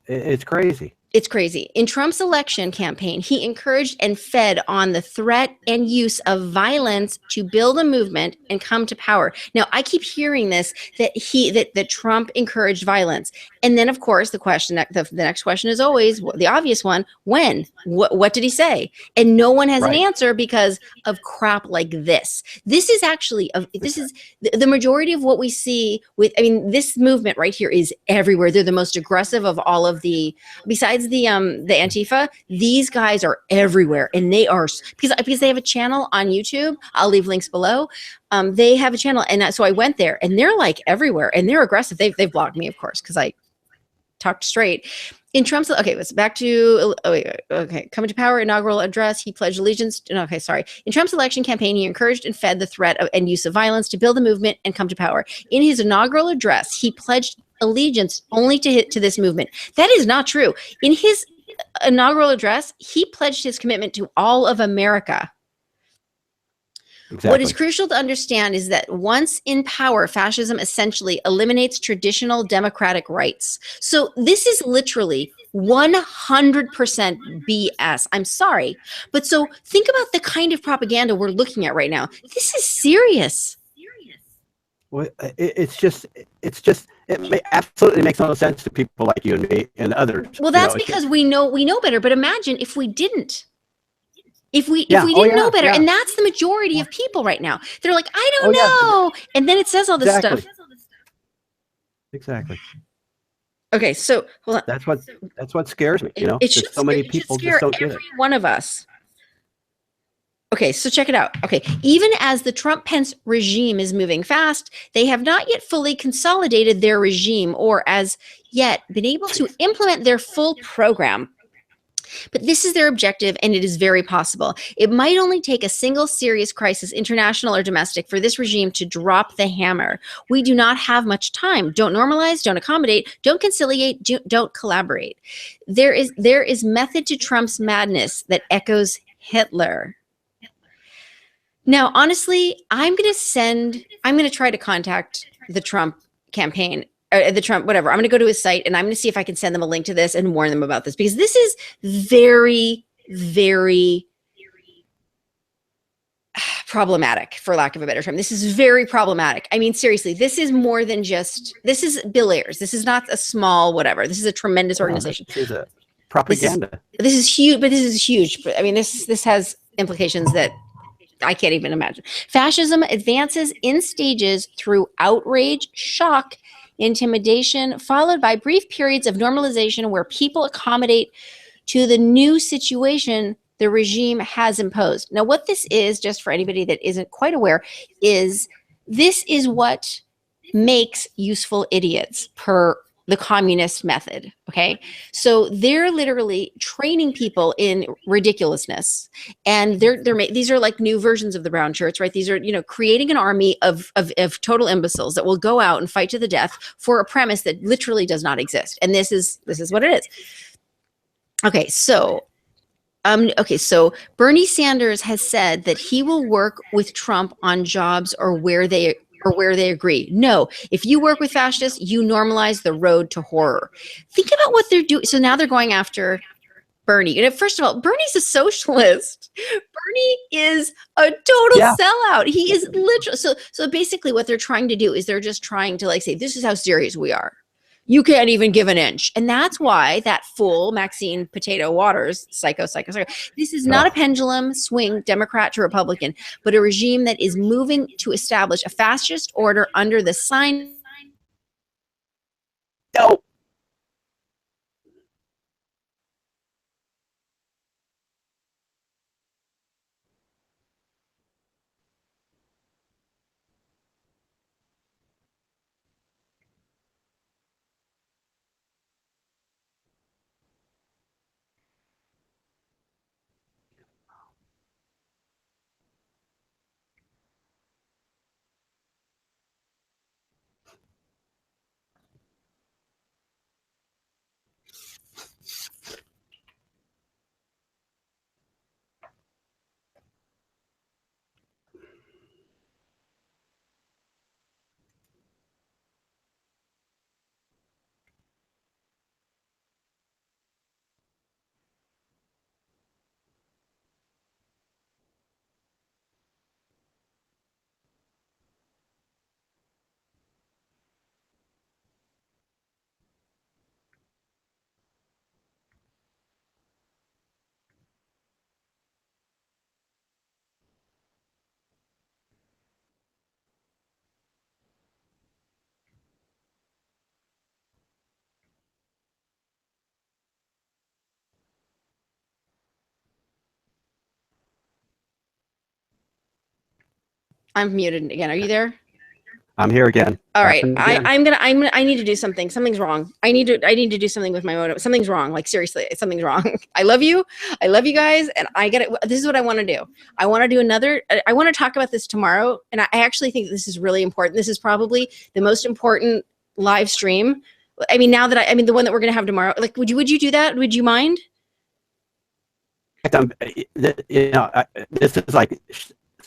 It's crazy. It's crazy. In Trump's election campaign, he encouraged and fed on the threat and use of violence to build a movement and come to power. Now, I keep hearing this, that Trump encouraged violence. And then, of course, the next question is always the obvious one: when? What did he say? And no one has an answer because of crap like this. This is actually the majority of what we see with. I mean, this movement right here is everywhere. They're the most aggressive of all of besides the Antifa. These guys are everywhere, and they are because they have a channel on YouTube. I'll leave links below. They have a channel, and so I went there, and they're like everywhere, and they're aggressive. They've blocked me, of course, because I talked straight. In Trump's, let's back to, coming to power inaugural address, he pledged allegiance. In Trump's election campaign, he encouraged and fed the threat and use of violence to build a movement and come to power. In his inaugural address, he pledged allegiance only to this movement. That is not true. In his inaugural address, he pledged his commitment to all of America. Exactly. What is crucial to understand is that once in power, fascism essentially eliminates traditional democratic rights. So this is literally 100% BS. I'm sorry. But so think about the kind of propaganda we're looking at right now. This is serious. Well, it's absolutely makes no sense to people like you and me and others. Well, that's because we know better. But imagine if we didn't. If we didn't know better, and that's the majority of people right now. They're like, I don't know, and then it says all this stuff. Exactly. Okay, so hold on. That's what scares me. You know, it should, so many people just don't get it. One of us. Okay, so check it out. Okay, even as the Trump-Pence regime is moving fast, they have not yet fully consolidated their regime or as yet been able to implement their full program. But this is their objective, and it is very possible. It might only take a single serious crisis, international or domestic, for this regime to drop the hammer. We do not have much time. Don't normalize, don't accommodate, don't conciliate, don't collaborate. There is method to Trump's madness that echoes Hitler. Now, honestly, I'm going to try to contact the Trump campaign, or the Trump, whatever. I'm going to go to his site and I'm going to see if I can send them a link to this and warn them about this, because this is very, very problematic, for lack of a better term. This is very problematic. I mean, seriously, this is more than just, this is Bill Ayers. This is not a small whatever. This is a tremendous organization. This is a propaganda. This is huge, but this is huge. I mean, this has implications that I can't even imagine. Fascism advances in stages through outrage, shock, intimidation, followed by brief periods of normalization where people accommodate to the new situation the regime has imposed. Now, what this is, just for anybody that isn't quite aware, is this is what makes useful idiots per the communist method. Okay. So they're literally training people in ridiculousness. And these are like new versions of the brown shirts, right? These are, creating an army of total imbeciles that will go out and fight to the death for a premise that literally does not exist. And this is what it is. Okay. So Bernie Sanders has said that he will work with Trump on jobs or where they agree. No, if you work with fascists, you normalize the road to horror. Think about what they're doing. So now they're going after Bernie. First of all, Bernie's a socialist. Bernie is a total sellout. He is literally, so basically what they're trying to do is they're just trying to say, this is how serious we are. You can't even give an inch. And that's why that fool, Maxine Potato Waters, psycho. This is not a pendulum swing Democrat to Republican, but a regime that is moving to establish a fascist order under the sign. No. I'm muted again. Are you there? I'm here again. All right. I need to do something. Something's wrong. I need to do something with my modem. Something's wrong. Like, seriously, something's wrong. I love you guys. And I get it. This is what I want to do. I want to talk about this tomorrow. And I actually think this is really important. This is probably the most important live stream. I mean, now that the one that we're going to have tomorrow, like, would you do that? Would you mind? This is like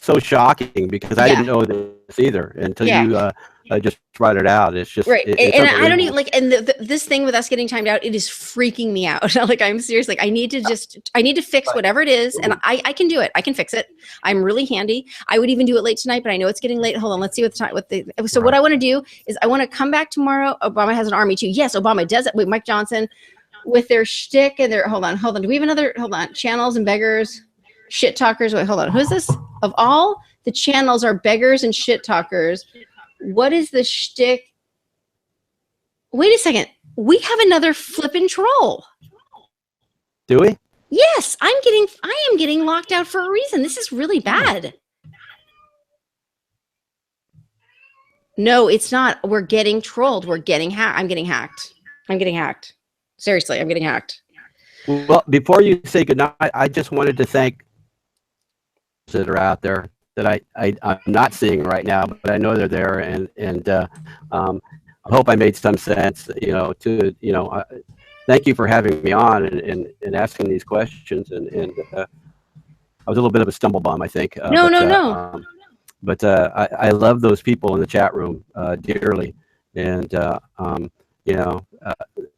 so shocking because I didn't know this either until you just brought it out. It's just right. It's and I don't even like, and this thing with us getting timed out, it is freaking me out. Like, I'm serious. Like, I need to fix whatever it is, and I can do it. I can fix it. I'm really handy. I would even do it late tonight, but I know it's getting late. Hold on, let's see what the time. So what I want to do is I want to come back tomorrow. Obama has an army too. Yes, Obama does it with Mike Johnson with their shtick and their hold on. Do we have another? Hold on, channels and beggars, shit talkers. Wait, hold on. Who's this? Of all the channels are beggars and shit talkers. What is the shtick? Wait a second. We have another flippin' troll. Do we? Yes, I am getting locked out for a reason. This is really bad. No, it's not. We're getting trolled. We're getting hacked. I'm getting hacked. Seriously, I'm getting hacked. Well, before you say goodnight, I just wanted to thank that are out there that I'm not seeing right now, but I know they're there, and I hope I made some sense. Thank you for having me on and asking these questions. And I was a little bit of a stumble bomb, I think. No. But I love those people in the chat room dearly, and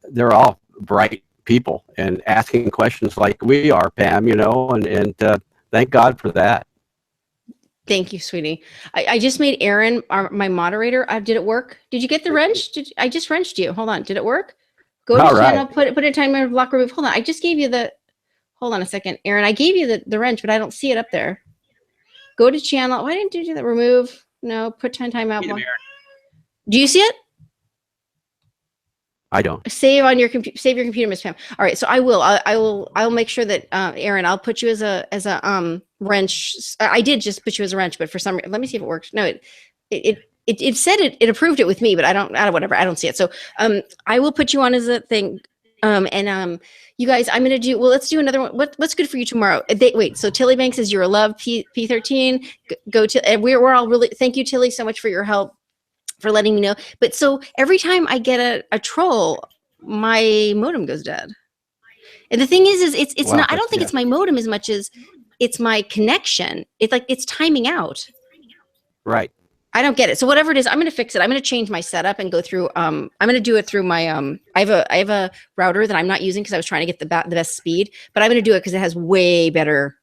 they're all bright people and asking questions like we are, Pam. And thank God for that. Thank you, sweetie. I just made Aaron my moderator. Did it work? Did you get the wrench? I just wrenched you. Hold on. Did it work? Go to channel, put a timer, block, remove. Hold on. I just gave you hold on a second. Aaron, I gave you the wrench, but I don't see it up there. Go to channel. Why didn't you do that? Remove. No, put timeout. Do you see it? I don't. Save on your computer. Save your computer, Miss Pam. All right, so I will. I'll make sure that Aaron. I'll put you as a wrench. I did just put you as a wrench, but for some reason, let me see if it works. No, it said it approved it with me, but I don't whatever. I don't see it. So I will put you on as a thing. You guys, I'm gonna do. Well, let's do another one. What's good for you tomorrow? Wait. So Tilly Banks says you're a love. P13. Go to. And we're all really. Thank you, Tilly, so much for your help. For letting me know. But so every time I get a troll, my modem goes dead. And the thing is it's not, I don't think it's my modem as much as it's my connection. It's like it's timing out. Right. I don't get it. So whatever it is, I'm going to fix it. I'm going to change my setup and go through, I'm going to do it through my, I have a router that I'm not using because I was trying to get the best speed, but I'm going to do it because it has way better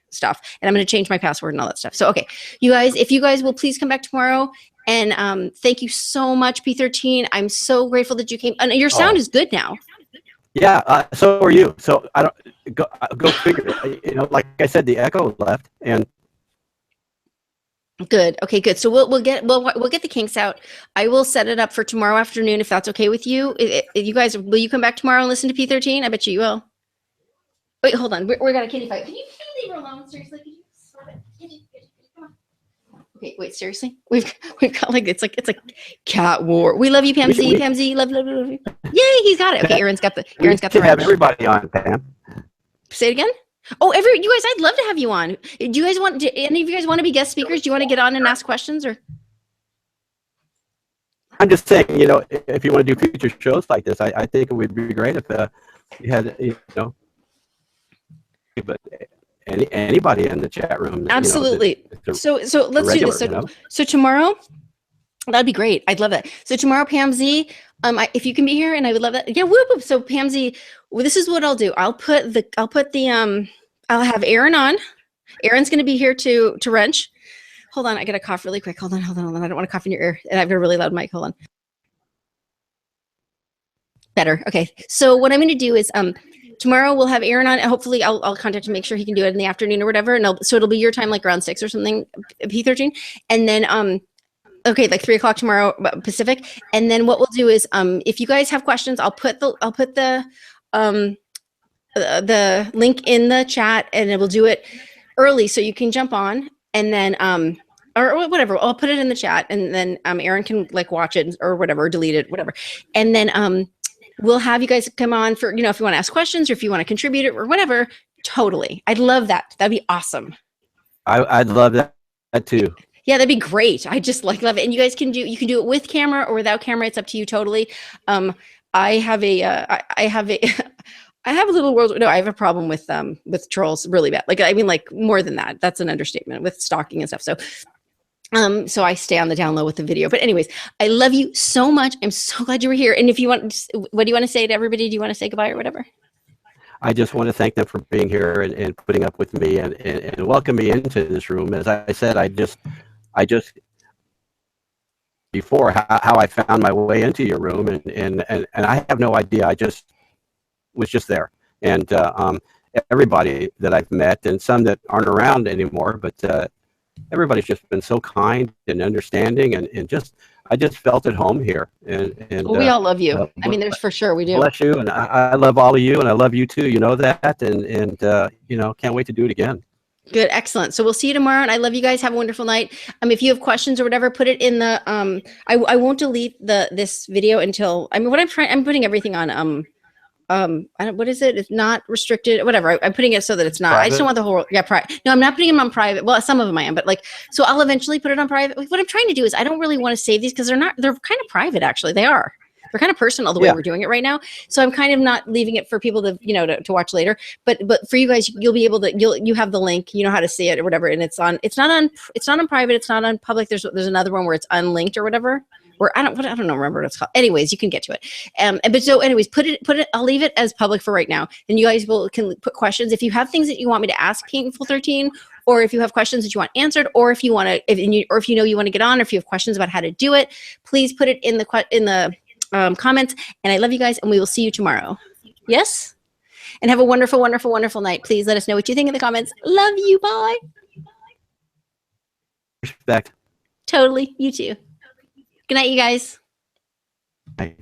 stuff. And I'm going to change my password and all that stuff. So, okay, you guys, if you guys will please come back tomorrow. And thank you so much, P13. I'm so grateful that you came. And your sound is good now. Yeah, so are you. So I don't go figure. Like I said, the echo left, and good. Okay, good. So we'll get the kinks out. I will set it up for tomorrow afternoon if that's okay with you. You guys, will you come back tomorrow and listen to P13? I bet you will. Wait, hold on. We got a kitty fight. Can you leave her alone? Seriously, can you stop it? Come on. Okay, wait, seriously? We've got like it's like cat war. We love you, Pam Z. Pam Z, love you. Yay, he's got it. Okay, Aaron's got the have everybody on, Pam. Say it again. Oh, you guys, I'd love to have you on. Do you guys do any of you guys want to be guest speakers? Do you want to get on and ask questions or? I'm just saying, if you want to do future shows like this, I think it would be great if you had, but anybody in the chat room. Absolutely. So let's do this. So tomorrow, that'd be great. I'd love that. So tomorrow, Pam Z, if you can be here, and I would love that. Yeah, whoop, whoop. So Pam Z, well, this is what I'll do. I'll have Aaron on. Aaron's going to be here to wrench. Hold on, I got to cough really quick. Hold on. I don't want to cough in your ear, and I have a really loud mic. Hold on. Better. Okay. So what I'm going to do is tomorrow we'll have Aaron on. Hopefully I'll contact him, make sure he can do it in the afternoon or whatever. And so it'll be your time, like around 6 or something, P13. And then, okay, like 3 o'clock tomorrow Pacific. And then what we'll do is, if you guys have questions, I'll put the link in the chat, and it will do it early so you can jump on, and then, or whatever, I'll put it in the chat, and then Aaron can like watch it or whatever, or delete it, whatever. And then we'll have you guys come on for, if you want to ask questions or if you want to contribute it or whatever. Totally. I'd love that. That'd be awesome. I'd love that too. Yeah, that'd be great. I just love it. And you guys can do it with camera or without camera. It's up to you totally. I have a I have a little world. No, I have a problem with trolls really bad. Like, I mean, like more than that. That's an understatement with stalking and stuff. So I stay on the down low with the video. But anyways, I love you so much. I'm so glad you were here. And if you want, what do you want to say to everybody? Do you want to say goodbye or whatever? I just want to thank them for being here and putting up with me and welcome me into this room. As I said, I just before how I found my way into your room, and I have no idea. I just was just there, and everybody that I've met and some that aren't around anymore, but everybody's just been so kind and understanding, and just I just felt at home here. And well, we all love you. I mean, there's for sure we do. Bless you, and I love all of you, and I love you too. You know that, and you know, can't wait to do it again. Good, excellent. So we'll see you tomorrow, and I love you guys. Have a wonderful night. If you have questions or whatever, put it in the I won't delete this video until what I'm putting everything on what is it? It's not restricted, whatever. I'm putting it so that it's not. Private? I just don't want the whole private. No, I'm not putting them on private. Well, some of them I am, but like, so I'll eventually put it on private. What I'm trying to do is I don't really want to save these because they're kind of private. Actually, they're kind of personal the way we're doing it right now. So I'm kind of not leaving it for people to, to watch later, but for you guys, you'll be able to, you have the link, you know how to see it or whatever. And it's not on private. It's not on public. There's another one where it's unlinked or whatever. Or I don't know, remember what it's called. Anyways, you can get to it. But so anyways, put it, I'll leave it as public for right now. And you guys can put questions. If you have things that you want me to ask Painful13, or if you have questions that you want answered, or if you want to, if you want to get on, or if you have questions about how to do it, please put it in the comments. And I love you guys, and we will see you tomorrow. Yes? And have a wonderful, wonderful, wonderful night. Please let us know what you think in the comments. Love you. Bye. Respect. Totally. You too. Good night, you guys. Bye.